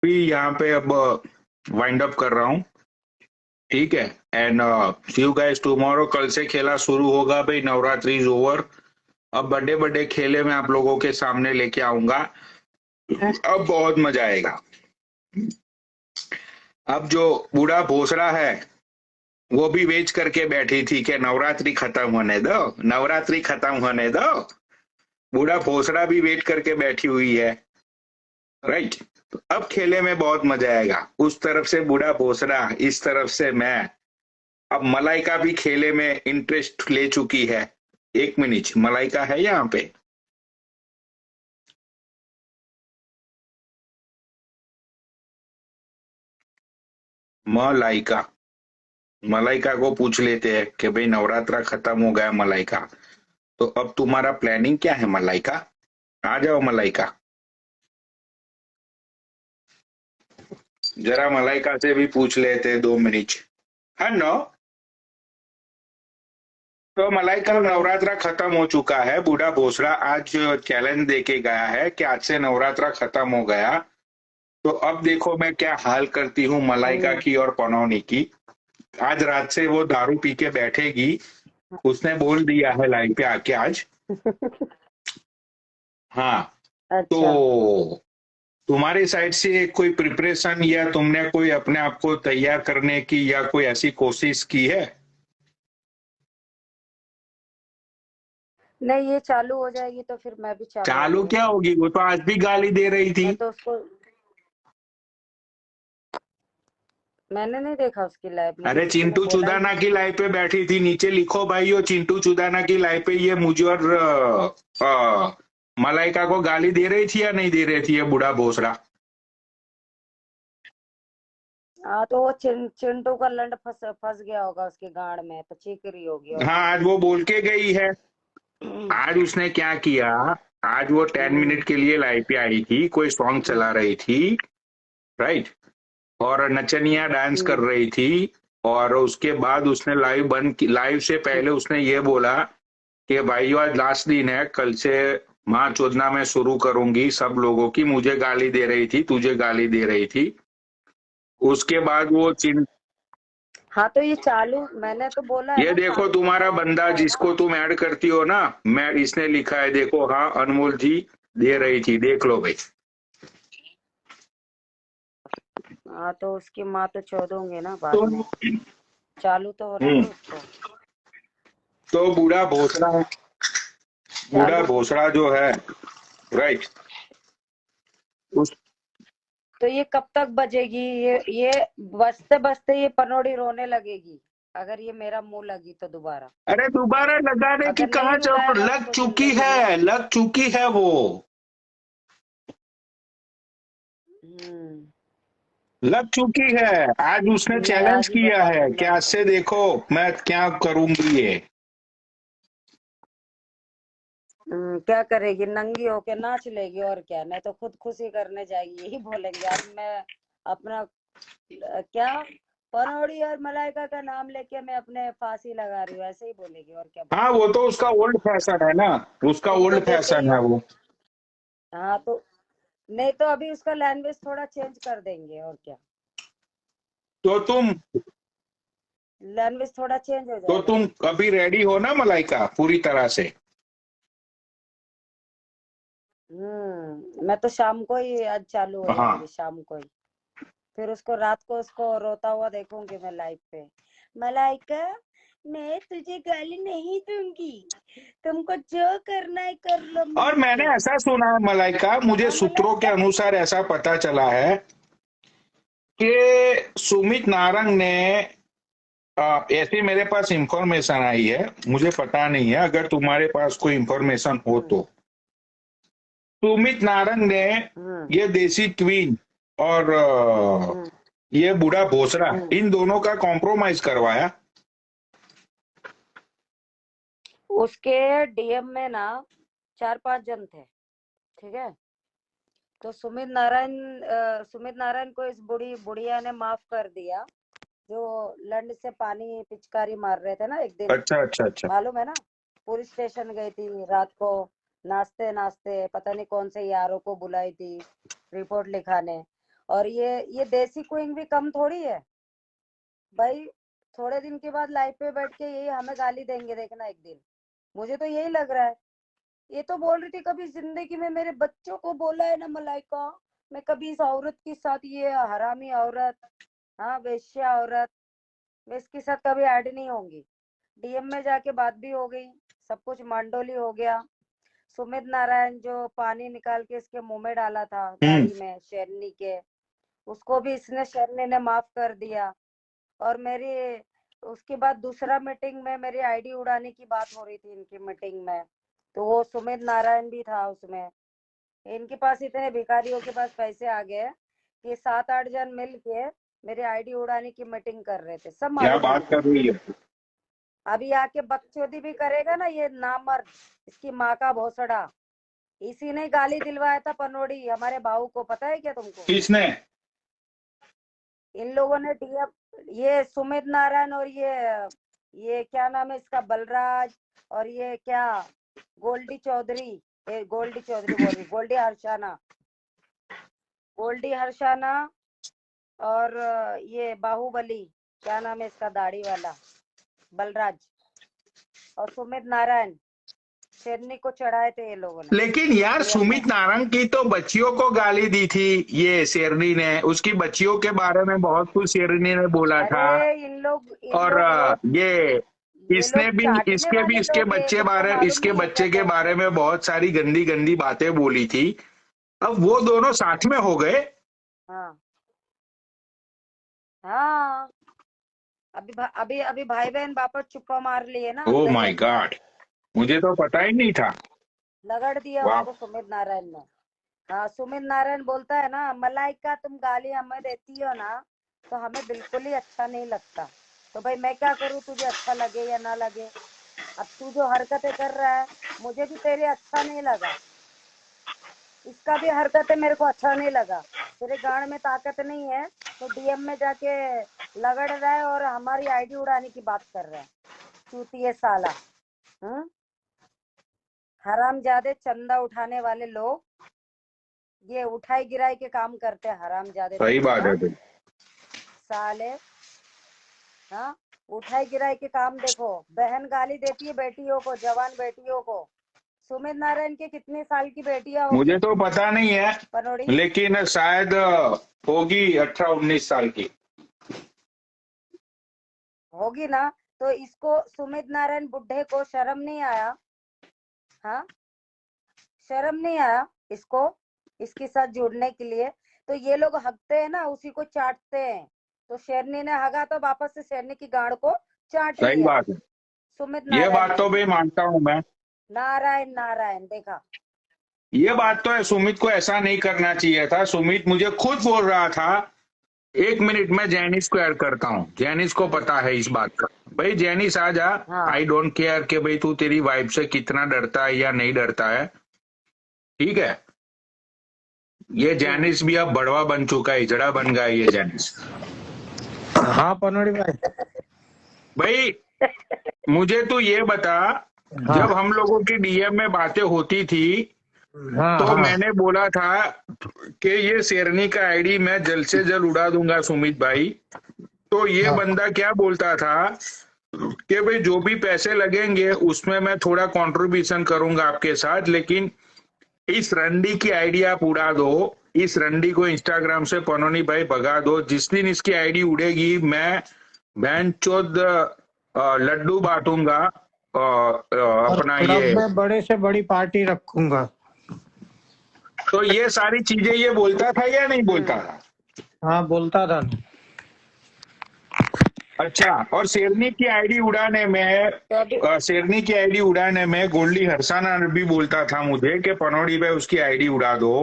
भी यहाँ पे अब वाइंड अप कर रहा हूँ। ठीक है। And see you guys tomorrow. कल से खेला शुरू होगा भाई, नवरात्रि इज ओवर। अब बड़े बड़े खेले मैं आप लोगों के सामने लेके आऊंगा। अब बहुत मजा आएगा। अब जो बूढ़ा भोसड़ा है वो भी वेच करके बैठी थी कि नवरात्रि खत्म होने दो, नवरात्रि खत्म होने दो। बूढ़ा भोसड़ा भी वेट करके बैठी हुई है। राइट। तो अब खेले में बहुत मजा आएगा। उस तरफ से बूढ़ा भोसड़ा, इस तरफ से मैं। अब मलाइका भी खेले में इंटरेस्ट ले चुकी है। एक मिनट, मलाइका है यहाँ पे? मलाइका। मलाइका को पूछ लेते हैं कि भाई नवरात्रा खत्म हो गया मलाइका, तो अब तुम्हारा प्लानिंग क्या है मलाइका? आ जाओ मलाइका। जरा मलाइका से भी पूछ लेते हैं 2 मिनट। है नो? तो मलाइका, नवरात्रा खत्म हो चुका है। बूढ़ा भोसड़ा आज चैलेंज देके गया है कि आज से नवरात्रा खत्म हो गया। तो अब देखो मैं क्या हाल करती हूँ मलाइका की और पनौनी की। आज रात से वो दारू पी के बैठेगी। उसने बोल दिया है लाइन पे आके आज। हाँ। अच्छा। तो तुम्हारी साइड से कोई प्रिपरेशन या तुमने कोई अपने आप को तैयार करने की या कोई ऐसी कोशिश की है? नहीं, ये चालू हो जाएगी तो फिर मैं भी चालू चालू होंगी क्या ना। होगी, वो तो आज भी गाली दे रही थी। मैं तो उसको मैंने नहीं देखा उसकी लाइव, मुझे अरे किसी ने चिंटू बोला ही चुदाना नहीं। की लाइव पे बैठी थी। नीचे लिखो भाई, वो चिंटू चुदाना की लाइव पे ये मुझे और मलाइका को गाली दे रही थी या नहीं दे रही थी ये बूढ़ा भोसड़ा? हाँ, तो वो चिंटू का लंड फंस फंस गया होगा उसकी गांड में, तो चीख रही होगी और हाँ, क्या। आज वो बोल के गई है। आज उसने क्या किया? आज वो 10 मिनट के लिए लाइव पे आई थी, कोई सॉन्ग चला रही थी। राइट। और नचनिया डांस कर रही थी। और उसके बाद उसने लाइव बंद की। लाइव से पहले उसने ये बोला कि भाई आज लास्ट दिन है, कल से माँ चोदना मैं शुरू करूंगी सब लोगों की। मुझे गाली दे रही थी, तुझे गाली दे रही थी। उसके बाद वो चिन हाँ, तो ये चालू मैंने तो बोला है ये ना, देखो चालू तो तुम्हारा हो बंदा चुका है ना। जिसको तुम ऐड करती हो ना, मैं इसने लिखा है देखो। हाँ, अनमोल जी दे रही थी, देख लो भाई। हाँ, तो उसकी माँ तो चौधोंगे ना बाद तो में। चालू तो होने हम्म दो उसको। तो बूढ़ा चालू भोसड़ा जो है। राइट। उस तो ये कब तक बजेगी? ये बजते बजते ये पनौड़ी रोने लगेगी। अगर ये मेरा मुंह लगी तो दोबारा। अरे दोबारा लगाने की अगर कहाँ नहीं जरूरत, रुलाएगा लग उसको चुकी जिंदगी में। है, लग चुकी है वो। हम्म। लग चुकी है। आज उसने मैं चैलेंज आज ही किया बता है कि दूंगा आज इसको। से देखो मैं क्या करूंगी ये। क्या करेगी? नंगी होके नाच लेगी और क्या, नहीं तो खुद खुशी करने जाएगी। यही बोलेंगे आज मैं अपना क्या, पनौड़ी और मलाइका का नाम लेके मैं अपने फांसी लगा रही हूँ, ऐसे ही बोलेगी और क्या हाँ, बोलेगी। वो तो उसका ओल्ड फैशन है ना। उसका तुम तो ओल्ड देते ही फैशन है हो। वो। हाँ, तो नहीं तो अभी उसका लैंग्वेज थोड़ा चेंज कर देंगे और क्या। तो तुम लैंग्वेज थोड़ा चेंज हो तो जाएगा। तुम अभी रेडी हो ना मलाइका, पूरी तरह से? मैं तो शाम को ही आज चालू हो हाँ। जाऊंगी, शाम को ही। फिर उसको रात को उसको रोता हुआ देखूंगी मैं लाइव पे। मलाइका, मैं तुझे गाली नहीं दूंगी, तुमको जो करना है कर लो और मैंने मिलके। ऐसा सुना है मलाइका, मुझे हाँ सूत्रों के मलाइका। अनुसार ऐसा पता चला है कि सुमित नारंग ने ऐसी मेरे पास इंफॉर्मेशन आई है, मुझे पता नहीं है, अगर तुम्हारे पास कोई इंफॉर्मेशन हो हम्म। तो। सुमित नारंग ने हम्म। ये देसी क्वीन और हम्म। ये बूढ़ा भोसड़ा, हम्म। इन दोनों का कॉम्प्रोमाइज करवाया। उसके डीएम में ना 4-5 जन थे। ठीक है। तो सुमित नारायण को इस बुढ़िया ने माफ कर दिया। जो लंड से पानी पिचकारी मार रहे थे ना एक दिन, अच्छा अच्छा अच्छा। मालूम है ना। पुलिस स्टेशन गई थी रात को, नाचते नाचते, पता नहीं कौन से यारों को बुलाई थी रिपोर्ट लिखाने। और ये देसी क्वीन भी कम थोड़ी है भाई। थोड़े दिन के बाद लाइव पे बैठ के यही हमें गाली देंगे, देखना एक दिन। मुझे तो यही लग रहा है। ये तो बोल रही थी कभी जिंदगी में मेरे बच्चों को बोला है ना मलाइका, मैं कभी इस औरत के साथ, ये हरामी औरत, हाँ वेश्या औरत, मैं इसके साथ कभी ऐड नहीं होंगी। डीएम में जाके बात भी हो गई, सब कुछ मांडोली हो गया। सुमित नारायण जो पानी निकाल के इसके मुंह में डाला था गाड़ी में शेरनी के, उसको भी इसने शेरनी ने माफ कर दिया। और मेरी उसके बाद दूसरा मीटिंग में मेरी आईडी उड़ाने की बात हो रही थी इनकी मीटिंग में, तो वो सुमित नारायण भी था उसमें। इनके पास इतने भिखारियों के पास पैसे आ गए कि 7-8 जन मिल के मेरी आईडी उड़ाने की मीटिंग कर रहे थे, सब क्या मालूम है बात इनको। कर रही है? अभी आके बकचोदी भी करेगा ना ये नामर्द, इसकी माँ का भोसड़ा। इसी ने गाली दिलवाया था पनोड़ी हमारे भाऊ को, पता है क्या तुमको? किसने? इन लोगों ने डीएम, ये सुमित नारायण और ये क्या नाम है इसका, बलराज, और ये क्या गोल्डी चौधरी, गोल्डी चौधरी बोल रही, गोल्डी हर्षाना, गोल्डी हर्षाना, और ये बाहुबली, क्या नाम है इसका दाढ़ी वाला, बलराज, और सुमित नारायण, शेरनी को चढ़ाए थे ये लोगों ने। लेकिन यार डीएम में सुमित नारंग की तो बच्चियों को गाली दी थी ये शेरनी ने, उसकी बच्चियों के बारे में बहुत कुछ शेरनी ने बोला था। अरे इन और लोग वो ये लोग इसने भी चाटने इसके भी वाले इसके लोग हैं, बच्चे तुमको बारे मालूम इसके नहीं है क्या बच्चे के कैसे? बारे में बहुत सारी गंदी गंदी बातें बोली थी। अब वो दोनों साथ में हो गए। हाँ हाँ, अभी अभी भाई बहन वापस चुप्पा मार लिए ना, ओ माय देखो। गॉड, मुझे तो पता ही नहीं था। लगड़ दिया वाह। उसको सुमित नारायण ने। हाँ, सुमित नारायण बोलता है ना, मलाइका तुम गाली हमें देती हो ना तो हमें बिल्कुल ही अच्छा नहीं लगता। तो भाई मैं क्या करूँ, तुझे अच्छा लगे या ना लगे? अब तू जो हरकतें कर रहा है, मुझे भी तेरे अच्छा नहीं लगा, इसका भी हरकतें मेरे को अच्छा नहीं लगा। तेरे गांड में ताकत नहीं है तो डीएम में जाके लगड़ रहा है और हमारी आईडी उड़ाने की बात कर रहा है, चूतिए साला। हरामजादे चंदा उठाने वाले लोग, ये उठाई गिराई के काम करते हैं, हरामजादे सही लोग, बात हाँ है तुम। साले। हाँ, उठाई गिराई के काम देखो। बहन गाली देती है बेटियों को, जवान बेटियों को। सुमित नारायण की कितनी साल की बेटियां मुझे होगी तो पता नहीं है, पनोड़ी? लेकिन शायद होगी 18-19 साल की। होगी ना। तो इसको सुमित नारायण बुड्ढे को शर्म नहीं आया? हाँ, शर्म नहीं आया इसको इसके साथ जुड़ने के लिए? तो ये लोग हगते हैं ना, उसी को चाटते हैं। तो शेरनी ने हगा तो वापस से शेरनी की गांड को चाट सही लिया बात है, सुमित ये नारायण बात ने तो भी। भी मानता हूं मैं। नारायण नारायण, देखा? ये बात तो है, सुमित को ऐसा नहीं करना चाहिए था। सुमित मुझे खुद बोल रहा था, एक मिनट में जैनिस को ऐड करता हूँ, जैनिस को पता है इस बात का। भाई जैनिस आ जा, हाँ आई डोंट केयर कि भाई तू तेरी वाइफ से कितना डरता है या नहीं डरता है, ठीक है। ये जैनिस भी अब बड़वा बन चुका है, इजड़ा बन गया है ये जैनिस। हाँ पनोड़ी भाई। भाई मुझे तो ये बता, हाँ जब हम लोगों की डीएम में बातें होती थी हाँ तो हाँ मैंने बोला था कि ये शेरनी का आईडी मैं जल्द से जल्द उड़ा दूंगा सुमित भाई। तो ये हाँ बंदा क्या बोलता था कि भाई जो भी पैसे लगेंगे उसमें मैं थोड़ा कंट्रीब्यूशन करूंगा आपके साथ, लेकिन इस रंडी की आईडी आप उड़ा दो, इस रंडी को इंस्टाग्राम से पनोनी भाई भगा दो। जिस दिन इसकी आईडी उड़ेगी मैं बहन चोद लड्डू बांटूंगा, और अपना क्लब ये। में बड़े से बड़ी पार्टी रखूंगा। तो ये सारी चीजें ये बोलता था या नहीं बोलता था? हाँ बोलता था। अच्छा, और शेरनी की आईडी उड़ाने में शेरनी की आईडी उड़ाने में गोल्डी हर्षाना भी बोलता था मुझे कि पनौड़ी भाई उसकी आईडी उड़ा दो,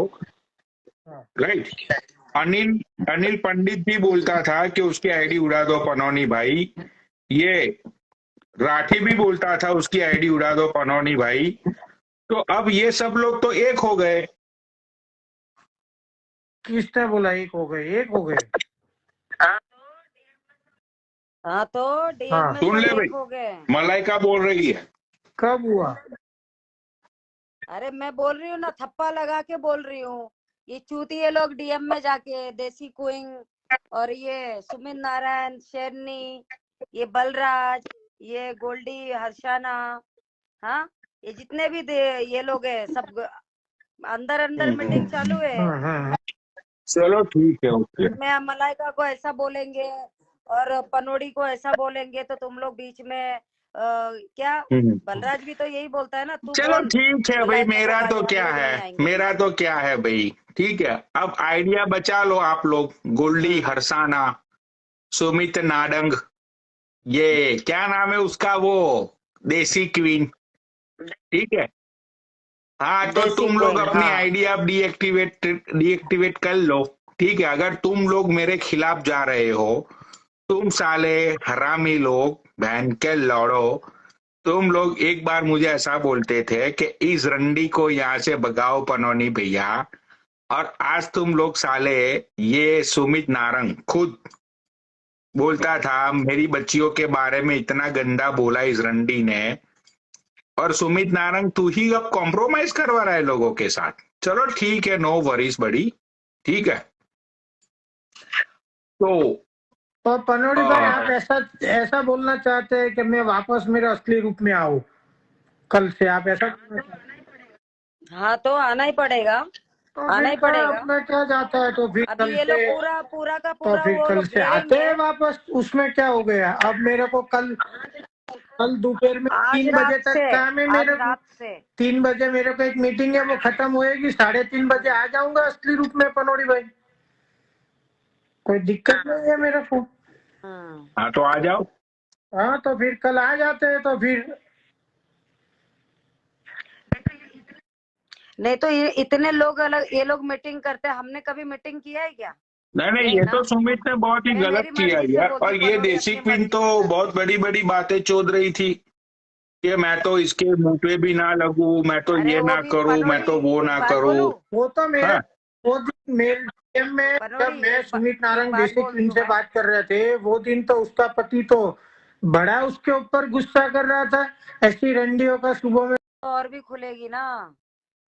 राइट। अनिल अनिल पंडित भी बोलता था कि उसकी आईडी उड़ा दो पनौनी भाई। ये राठी भी बोलता था उसकी आईडी उड़ा दो पनौनी भाई। तो अब ये सब लोग तो एक हो गए। किसने बोला एक हो गए? एक हो गए? हाँ, तो डीएम हाँ में सुन सब ले भाई, एक हो गए। मलाइका बोल रही है। कब हुआ? अरे मैं बोल रही हूँ ना, थप्पा लगा के बोल रही हूँ। ये चूतिए लोग डीएम में जाके देसी क्वीन और ये सुमित नारायण, शेरनी, ये बलराज, ये गोल्डी, हर्षाना, हाँ, ये जितने भी ये लोग है सब अंदर अंदर मीटिंग चालू है। चलो ठीक है, ओके। मैं मलाइका को ऐसा बोलेंगे और पनोड़ी को ऐसा बोलेंगे तो तुम लोग बीच में क्या बलराज भी तो यही बोलता है ना, तू चलो बोल ठीक है भाई, मलाइका को मेरा तो गाली क्या वाली नहीं है, आएंगे। मेरा तो क्या है भाई, ठीक है। अब आइडिया बचा लो आप लोग, गोल्डी, हर्षाना, सुमित नाडंग, ये क्या नाम है उसका, वो देसी क्वीन, ठीक है। हाँ, तो देसी तुम लोग क्वीन, अपनी हाँ। आइडिया डीएक्टिवेट कर लो, ठीक है। अगर तुम लोग मेरे खिलाफ जा रहे हो, तुम साले हरामी लोग, बहन के लौड़ो, तुम लोग एक बार मुझे ऐसा बोलते थे कि इस रंडी को यहाँ से भगाओ पनौनी भैया, और आज तुम लोग साले, ये सुमित नारंग खुद बोलता था मेरी बच्चियों के बारे में इतना गंदा बोला इस रंडी ने, और सुमित नारंग तू ही अब कॉम्प्रोमाइज करवा रहा है लोगों के साथ। चलो ठीक है, नो वरीज बड़ी, ठीक है। तो पनोड़ी भाई, आप ऐसा ऐसा बोलना चाहते हैं कि मैं वापस मेरे असली रूप में आऊं कल से, आप ऐसा बोलना चाहते हैं? हाँ, तो आना ही पड़ेगा, तो आना फिर ही क्या पड़ेगा। अपना क्या जाता है, तो फिर अभी कल ये लोग से, पूरा पूरा का तो पूरा फिर वो कल लोग से आते घेरेंगे हैं वापस, उसमें क्या हो गया। अब मेरे को कल कल दोपहर में आज 3 बजे रात तक से, काम है आज मेरे को। रात से। 3 बजे मेरे को एक मीटिंग है, वो खत्म होएगी, 3:30 बजे आ जाऊंगा असली रूप में पनोड़ी भाई, कोई दिक्कत नहीं है मेरे को। हाँ, तो आ जाओ। हाँ, तो फिर कल आ जाते हैं, तो फिर नहीं तो ये इतने लोग अलग, ये लोग मीटिंग करते हैं, हमने कभी मीटिंग किया है क्या? नहीं, नहीं ये ना, तो सुमित ने बहुत ही मैं गलत मेरी किया मर्जी से यार। बोलती, और ये पनोड़ी देसी अपनी क्वीन मर्जी तो से करती। बहुत बड़ी बड़ी बातें चोद रही थी कि मैं तो इसके मुंह पे भी ना लगू, मैं तो अरे ये वो ना भी करूं, मैं पनोड़ी, तो वो एक ना बात करूं। बोलूं, वो तो मेरे, हाँ, वो दिन मेल डीएम में जब पनोड़ी मैं सुमित एक नारंग बात देसी बोलती क्वीन हूँ से मैं, बात कर रहे थे, वो दिन तो उसका पति तो बड़ा उसके ऊपर गुस्सा कर रहा था, ऐसी रंडियों का सुबह में। तो और भी खुलेगी ना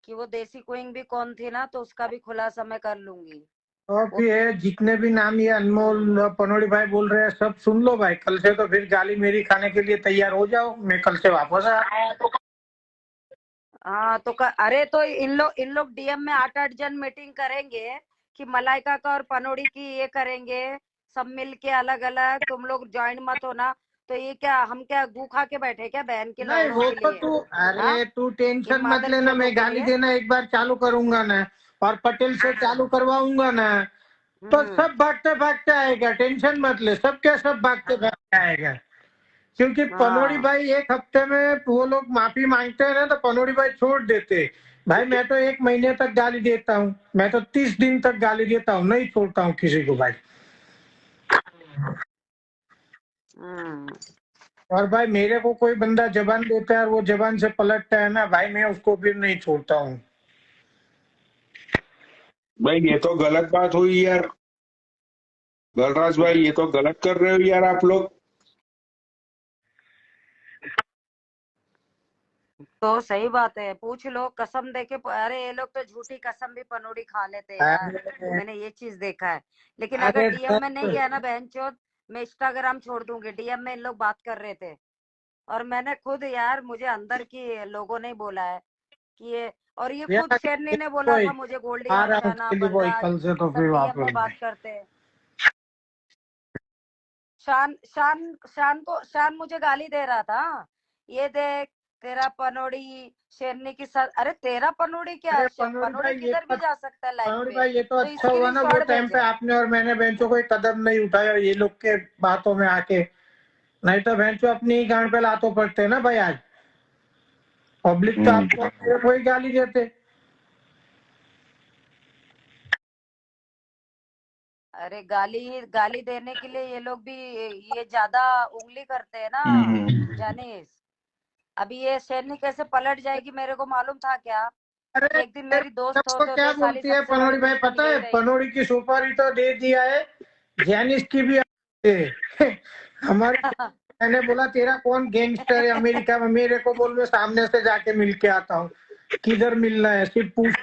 कि वो देसी क्वीन भी कौन थी ना, तो उसका भी खुलासा मैं कर लूंगी। और भी है, जितने भी नाम ये अनमोल पनोड़ी भाई बोल रहे हैं सब सुन लो भाई, कल से तो फिर गाली मेरी खाने के लिए तैयार हो जाओ, मैं कल से वापस आ रहा हूं। हाँ तो अरे तो इन लोग डीएम में 8-8 जन मीटिंग करेंगे कि मलाइका का और पनोड़ी की ये करेंगे, सब मिल के अलग अलग, तुम लोग ज्वाइन मत होना। तो ये क्या, हम क्या गू खा के बैठे क्या बहन के नहीं, लौड़ों वो के तो लिए? तू, हाँ, अरे तू इन टेंशन मत मादर लेना, चोदों मैं के गाली लिए। देना एक बार चालू करूंगा ना, और पटेल से चालू करवाऊंगा ना, तो हम्म, सब भागते भागते आएगा, टेंशन मत ले, सब क्या सब भागते भागते आएगा। क्योंकि पनोड़ी हाँ, भाई एक हफ्ते में वो लोग माफी मांगते हैं ना, तो पनोड़ी भाई छोड़ देते। भाई मैं तो 1 महीने तक गाली देता हूँ, मैं तो 30 दिन तक गाली देता हूँ, नहीं छोड़ता हूँ किसी को भाई। हम्म। और भाई मेरे को कोई बंदा जबान देता है और वो जबान से पलटता है ना भाई, मैं उसको फिर नहीं छोड़ता हूँ। भाई ये तो गलत बात हुई यार, बलराज भाई, ये तो गलत कर रहे हो यार आप लोग। तो सही बात है, पूछ लो, कसम देके अरे ये लोग तो झूठी कसम भी पनोड़ी खा लेते हैं यार, अरे मैंने ये चीज देखा है। लेकिन अगर अरे डीएम में नहीं गया ना बहनचोद, मैं इंस्टाग्राम छोड़ दूंगी। डीएम में इन लोग बात कर रहे थे और मैंने खुद यार, मुझे अंदर की लोगों ने बोला है कि ये, और ये खुद शेरनी ने बोला कोई था मुझे, गोल्डी, आ रहा हूँ हर्षाना, दिल्ली बॉय, बलराज, कल से तो फिर सब डीएम में वापस। बात करते हैं। शान शान शान मुझे गाली दे रहा था, ये देख तेरा पनोड़ी शेरनी की साथ। अरे तेरा पनोड़ी क्या, अरे पनोड़ी पनोड़ी भाई, ये किधर तो, भी जा सकता है लाइफ पनोड़ी में। भाई ये तो तो अच्छा हुआ इसकी ना, वो शॉर्ट टाइम पे भेजा। आपने और मैंने बेंचों कोई कदम नहीं उठाया ये लोग के बातों में आके, नहीं तो बेंचों अपनी ही गांड पे लातों पड़ते ना भाई। आज पब्लिक तो आपको कोई गाली देते। अरे गाली गाली देने के लिए ये लोग भी ये ज्यादा उंगली करते हैं ना जानिस। अभी ये शेरनी कैसे पलट जाएगी मेरे को मालूम था क्या, कि अरे एक दिन मेरी दोस्त हो सबको तो क्या साली बोलती है सबसे बड़ी पनोड़ी भाई दुश्मन पता यही है, रही। पनोड़ी की सुपारी तो दे दिया है, जैनिस की भी है। हमारे, मैंने बोला तेरा कौन गैंगस्टर है अमेरिका में, मेरे को बोल, मैं सामने से जाके मिल के आता हूँ, किधर मिलना है सिर्फ पूछ।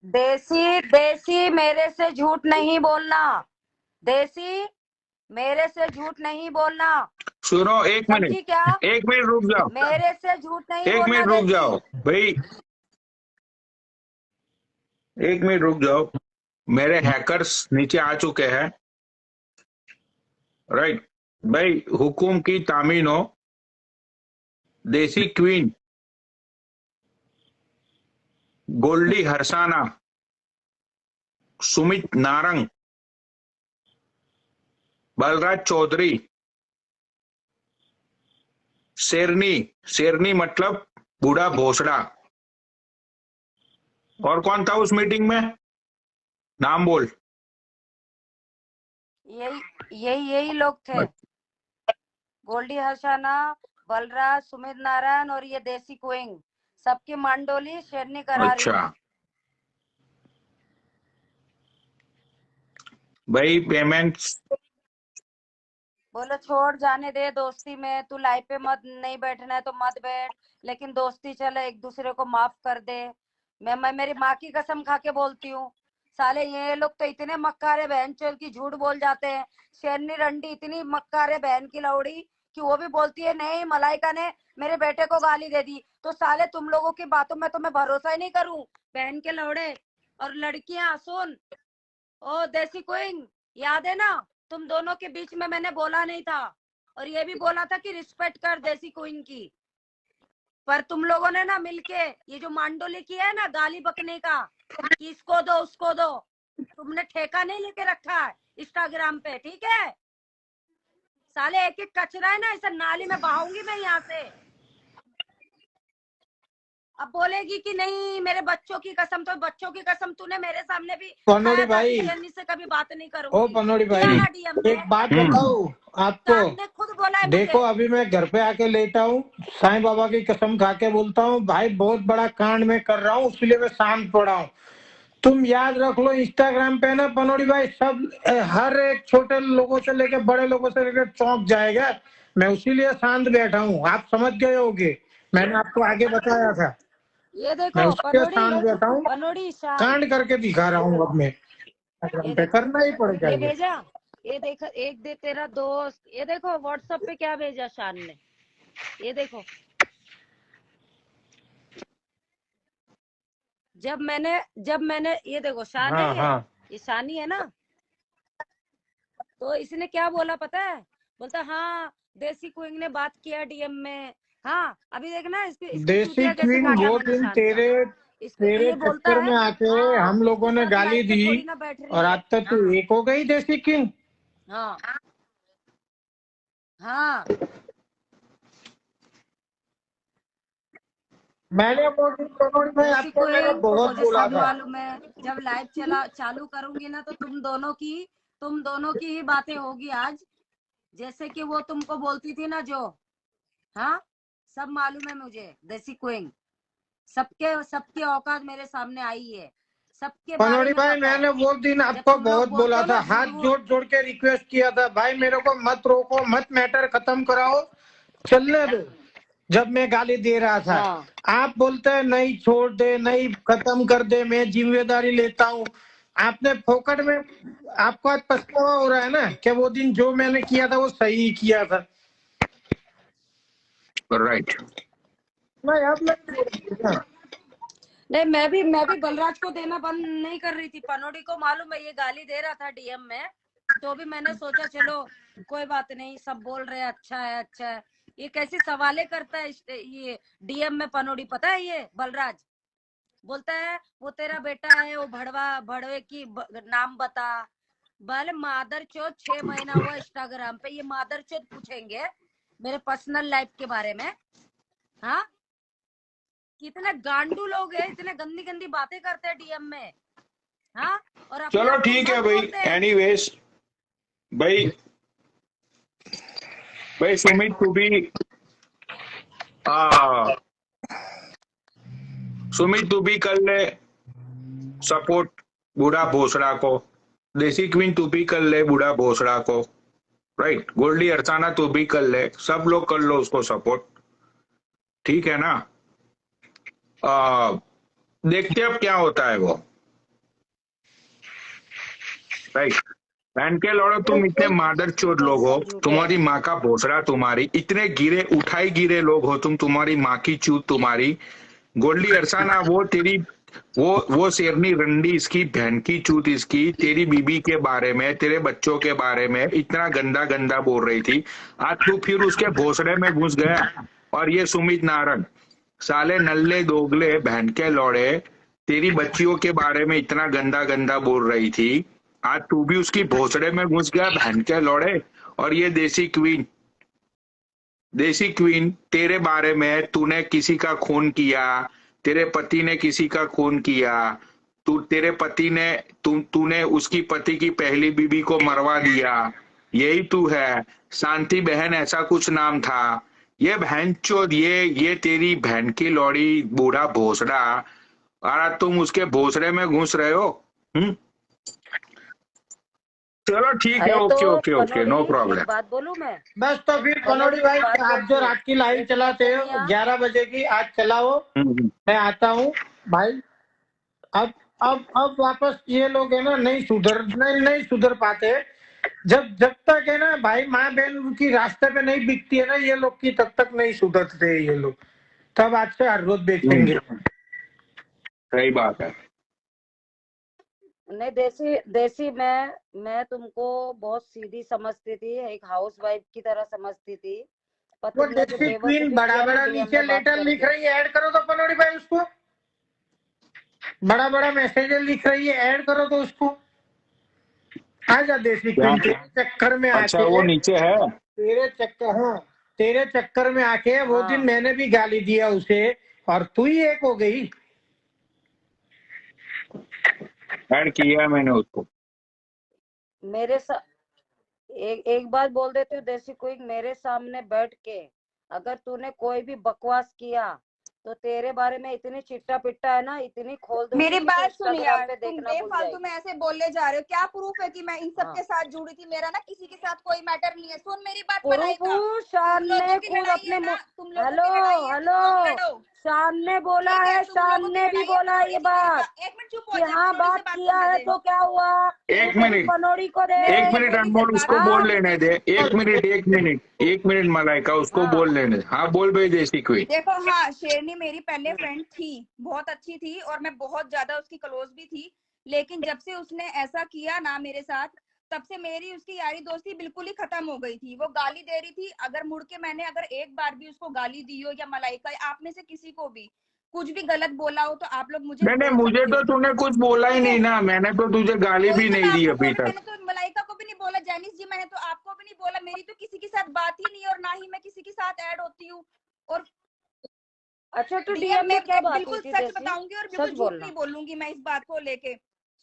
देसी देसी मेरे से झूठ नहीं बोलना। देसी मेरे से झूठ नहीं बोलना। सुनो, एक समझी मिनट, क्या? एक मिनट रुक जाओ, मेरे से झूठ नहीं एक बोलना मिनट रुक देसी। जाओ भाई, एक मिनट रुक जाओ। मेरे हैकर्स नीचे आ चुके हैं, राइट भाई। हुकुम की तामीन हो, देसी क्वीन, गोल्डी हरसाना, सुमित नारंग, बलराज चौधरी, शेरनी, शेरनी मतलब बूढ़ा भोसड़ा, और कौन था उस मीटिंग में, नाम बोल। यही लोग थे। गोल्डी हर्षाना, बलराज, सुमित नारायण और ये देसी क्वीन, सबकी मंडोली शेरनी करा रही अच्छा हूँ। भाई, पेमेंट बोलो छोड़, जाने दे दोस्ती में, तू लाइफ पे मत, नहीं बैठना है तो मत बैठ, लेकिन दोस्ती चले, एक दूसरे को माफ कर दे। मैं मेरी माँ की कसम खा के बोलती हूँ, साले ये लोग तो इतने मक्कारे बहन चोर की झूठ बोल जाते हैं। शेरनी रंडी इतनी मक्कारे बहन की लौड़ी कि वो भी बोलती है नहीं मलाइका ने मेरे बेटे को गाली दे दी। तो साले तुम लोगों की बातों में तो मैं भरोसा ही नहीं करूं, बहन के लौड़े। और लड़कियां सुन, ओ देसी क्वीन, याद है ना, तुम दोनों के बीच में मैंने बोला नहीं था, और ये भी बोला था कि रिस्पेक्ट कर देसी क्वीन की। पर तुम लोगों ने ना मिलके ये जो मांडोली किया है ना गाली बकने का, कि इसको दो उसको दो, तुमने ठेका नहीं लेके रखा है इंस्टाग्राम पे, ठीक है? साले एक एक कचरा है ना, इसे नाली में बहाऊंगी मैं यहाँ से। अब बोलेगी कि नहीं मेरे बच्चों की कसम, तो बच्चों की कसम तूने मेरे सामने भी पनोड़ी खाया था भाई, कि शेरनी से कभी बात नहीं ओ करूंगी। पनोड़ी किया भाई, ना डीएम में, एक बात बताओ आपको। साहब ने खुद बोला है देखो मुझे। अभी मैं घर पे आके लेटा हूँ, साईं बाबा की कसम खा के बोलता हूँ भाई, बहुत बड़ा कांड में कर रहा हूँ, इसलिए मैं शांत पड़ा हूँ। तुम याद रख लो, इंस्टाग्राम पे ना पनोड़ी भाई सब हर एक छोटे लोगों से लेके बड़े लोगों से लेके चौंक जाएगा। मैं उसीलिए शांत बैठा हूँ, आप समझ गए होगे, मैंने आपको आगे बताया था। ये मैं देखो उसके पनोड़ी, शांत बैठा हूँ, पनोड़ी शान, कांड करके दिखा रहा हूँ अब मैं। ये इंस्टाग्राम पे देखो, करना ही पड़ेगा ये ये। भेजा, ये देख, एक दे तेरा दोस्त, ये देखो व्हाट्सएप पे क्या भेजा शान ने, ये देखो। जब मैंने ये देखो, शान है हाँ ये हाँ, ये शानी है ना। तो इसने क्या बोला पता है? बोलता हाँ देसी क्वीन ने बात किया डीएम में। हाँ अभी देखना इसके इसके देसी चूतिया कैसे क्वीन काटा वो मैंने दिन शान का। तेरे इसको तेरे ये बोलता चक्कर है में आके हाँ हम तू लोगों ने सब गाली लाइफ पे दी, थोड़ी ना बैठ रही और है। आज तक तू एक हो गई देसी क्वीन। हाँ हाँ, मैंने वो दिन पनोड़ी में देसी आपको मैंने क्वीन बहुत मुझे बोला सब था। मालूम है। जब लाइव चालू करूंगी ना तो तुम दोनों की ही बातें होगी आज। जैसे कि वो तुमको बोलती थी ना जो, हाँ सब मालूम है मुझे देसी क्वीन। सबके सबकी औकात मेरे सामने आई है, सबके बारे पनोड़ी में भाई, पता है। मैंने वो दिन जब आपको तुम लोग बहुत बोलते बोला हो था, ना झूठ हाथ वूठ, जोड़ जोड़ के रिक्वेस्ट किया था भाई, मेरे को मत रोको, मत मैटर खत्म कराओ, चलने दो। जब मैं गाली दे रहा था, हाँ आप बोलते हैं नहीं छोड़ दे, नहीं खत्म कर दे, मैं जिम्मेदारी लेता हूँ। आपने फोकट में, आपको आज पछतावा हो रहा है ना कि वो दिन जो मैंने किया था वो सही किया था। राइट। मैं अब नहीं, नहीं, मैं भी बलराज को देना बंद नहीं कर रही थी। पनोड़ी को मालूम है ये गाली दे रहा था डीएम में, तो भी मैंने सोचा चलो कोई बात नहीं, सब बोल रहे हैं अच्छा है अच्छा है। ये कैसी सवाले करता है ये डीएम में पनोड़ी, पता है? ये बलराज बोलता है वो तेरा बेटा है, वो भड़वे की नाम बता। भले मादर चोद 6 महीना हुआ इंस्टाग्राम पे, ये मादर चोद पूछेंगे मेरे पर्सनल लाइफ के बारे में। हाँ कितने गांडू लोग हैं, इतने गंदी गंदी बातें करते हैं डीएम में। हाँ और अपने चलो आप को ठीक है संत भाई, बोलते हैं। एनीवेज भाई, भाई सुमित तू भी आ, सुमित तू भी कर ले सपोर्ट बूढ़ा भोसड़ा को, देसी क्वीन तू भी कर ले बूढ़ा भोसड़ा को, राइट। गोल्डी अरसाना तू भी कर ले, सब लोग कर लो उसको सपोर्ट, ठीक है ना। देखते अब क्या होता है वो, राइट। बहन के लौड़ो, तुम इतने मादर चोद लोग हो, तुम्हारी माँ का भोसड़ा तुम्हारी, इतने गिरे उठाई गिरे लोग हो तुम, तुम्हारी माँ की चूत तुम्हारी, गोल्डी अरसाना वो तेरी वो शेरनी रंडी इसकी बहन की चूत इसकी, तेरी बीबी के बारे में तेरे बच्चों के बारे में इतना गंदा गंदा बोल रही थी। आज तू फिर उसके भोसड़े में घुस गया। और ये सुमित नारंग साले नल्ले दोगले बहन के लौड़े, तेरी बच्चियों के बारे में इतना गंदा गंदा बोल रही थी, आज तू भी उसकी भोसड़े में घुस गया बहन के लौड़े। और ये देसी क्वीन तेरे बारे में, तूने किसी का खून किया, तेरे पति ने किसी का खून किया, तेरे पति ने तूने उसकी पति की पहली बीबी को मरवा दिया, यही तू है। शांति बहन ऐसा कुछ नाम था। ये बहनचोद, ये तेरी बहन की लौड़ी बूढ़ा भोसड़ा, और आज तुम उसके भोसड़े में घुस रहे हो। चलो ठीक है, अरे ओके तो ओके ओके, नो पनोड़ी प्रॉब्लम। एक बात बोलूं मैं? बस तो फिर पनोड़ी पनोड़ी भाई, एक बात आप जो बोलती रात की लाइव एक चलाते हो नचनिया 11 बजे की, आज चलाओ, मैं आता हूँ भाई। अब वापस ये लोग है ना नहीं सुधर पाते। जब तक है ना भाई माँ बहन की रास्ते पे नहीं बिकती है ना ये लोग की, तब तक नहीं सुधरते ये लोग। तब आज से हर रोज बेचेंगे। सही बात है। नहीं, देसी देसी मैं तुमको बहुत सीधी समझती थी, एक हाउस वाइफ की तरह समझती थी, पर वो तुमने जो देसी क्वीन बेवकूफी बड़ा किया ना बड़ा डीएम नीचे में बात लेटर लिख करके। रही है, ऐड करो तो पनोड़ी भाई उसको, बड़ा बड़ा मैसेज लिख रही है, ऐड करो तो उसको। आजा देसी क्वीन, तेरे चक्कर में अच्छा आके, वो नीचे है। तेरे चक्कर में आके वो दिन हाँ, मैंने भी गाली दिया उसे, और तू ही एक हो गई। ऐड किया मैंने उसको। मेरे सा एक बात बोल देती हूँ देसी क्वीन, मेरे सामने बैठ के अगर तूने कोई भी बकवास किया तो तेरे बारे में इतनी चिट्टा पिट्टा है ना, इतनी खोल दूंगी मेरी कि बात सुन इंस्टाग्राम यार, पे तुम देखना भूल बेफालतू में जाएगी। ऐसे बोलने जा रहे हो। क्या प्रूफ है कि मैं इन सब हाँ, के साथ जुड़ी थी? मेरा ना किसी के साथ कोई मैटर नहीं है। सुन मेरी बात पुरुपू मलाइका, शान तुम ने लोगों की खुद लड़ाई अपने है ना, तुम लोगों हेलो की लड़ाई है, तुम हेलो, लोग लड़ो। शान ने बोला ठीक है, है, तुम शान लोगों की ने भी लड़ाई है, बोला है पनौड़ी ये जी ने बात एक मिनट चुप हो कि जा, हाँ पनौड़ी से बात बात किया करने है, दे। तो क्या हुआ? एक तुम मिनट पनौड़ी को दे। एक मैं मिनट बेबी से अनमोल, बात उसको करती बोल हूँ। लेने दे। एक मिनट मलाइका, उसको हाँ, बोल लेने दे। हाँ बोल भाई देसी क्वीन। देखो, हाँ, शेरनी मेरी पहले फ्रेंड थी, बहुत अच्छी थी, और मैं बहुत ज्यादा उसकी क्लोज भी थी। लेकिन जब से उसने ऐसा किया ना मेरे साथ, तब से मेरी उसकी यारी दोस्ती बिल्कुल ही खत्म हो गई थी। वो गाली दे रही थी, अगर मुड़ के मैंने अगर एक बार भी उसको गाली दी हो, या मलाइका आप में से किसी को भी कुछ भी गलत बोला हो, तो आप लोग मुझे नहीं बोल मुझे सकते तो हो। तूने कुछ बोला ही ठीक नहीं है, ना, मैंने तो तुझे गाली वही भी तो मैं नहीं दी आपको बोल अभी रही, तक। मैंने तो मलाइका को भी नहीं बोला, जैनिस जी मैंने तो आपको भी नहीं बोला। मेरी तो किसी के साथ बात ही नहीं है, और ना ही मैं किसी के साथ ऐड होती हूँ। और अच्छा तो डीएम डीएम में क्या बात हुई बिल्कुल थी सच देसी? बताऊंगी और बिल्कुल सच झूठ बोलना। नहीं बोलूंगी मैं इस बात को लेके।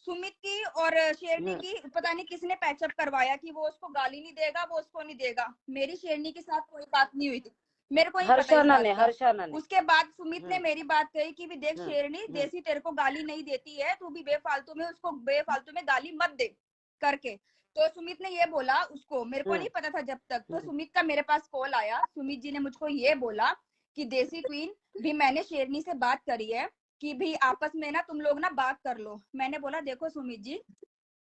सुमित की और शेरनी की पता नहीं किसने पैचअप करवाया कि वो उसको गाली नहीं देगा, वो उसको नहीं देगा। मेरी शेरनी के साथ कोई बात नहीं हुई थी, मेरे को नहीं पता इस बात का। हर्षाना ने उसके बाद सुमित ने मेरी बात कही कि भी देख शेरनी, हम्म, देसी तेरे को गाली नहीं देती है, तू भी बेफालतू में उसको बेफालतू में गाली मत दे करके। तो सुमित ने ये बोला उसको, मेरे को नहीं पता था जब तक। तो सुमित का मेरे पास कॉल आया, सुमित जी ने मुझको ये बोला कि देसी क्वीन भी मैंने शेरनी से बात करी है कि भी आपस में ना तुम लोग ना बात कर लो। मैंने बोला देखो सुमित जी,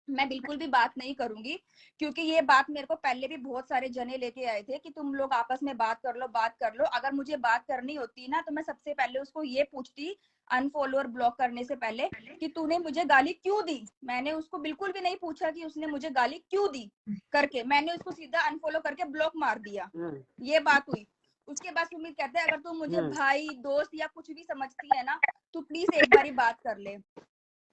मैं बिल्कुल भी बात नहीं करूंगी, क्योंकि ये बात मेरे को पहले भी बहुत सारे जने लेके आए थे कि तुम लोग आपस में बात कर लो, बात कर लो। अगर मुझे बात करनी होती ना, तो मैं सबसे पहले उसको ये पूछती अनफॉलो और ब्लॉक करने से पहले कि तूने मुझे गाली क्यों दी। मैंने उसको बिल्कुल भी नहीं पूछा कि उसने मुझे गाली क्यों दी करके, मैंने उसको सीधा अनफॉलो करके ब्लॉक मार दिया। ये बात हुई। उसके बाद सुमित कहते हैं अगर तू मुझे भाई दोस्त या कुछ भी समझती है ना, तो प्लीज एक बारी बात कर ले।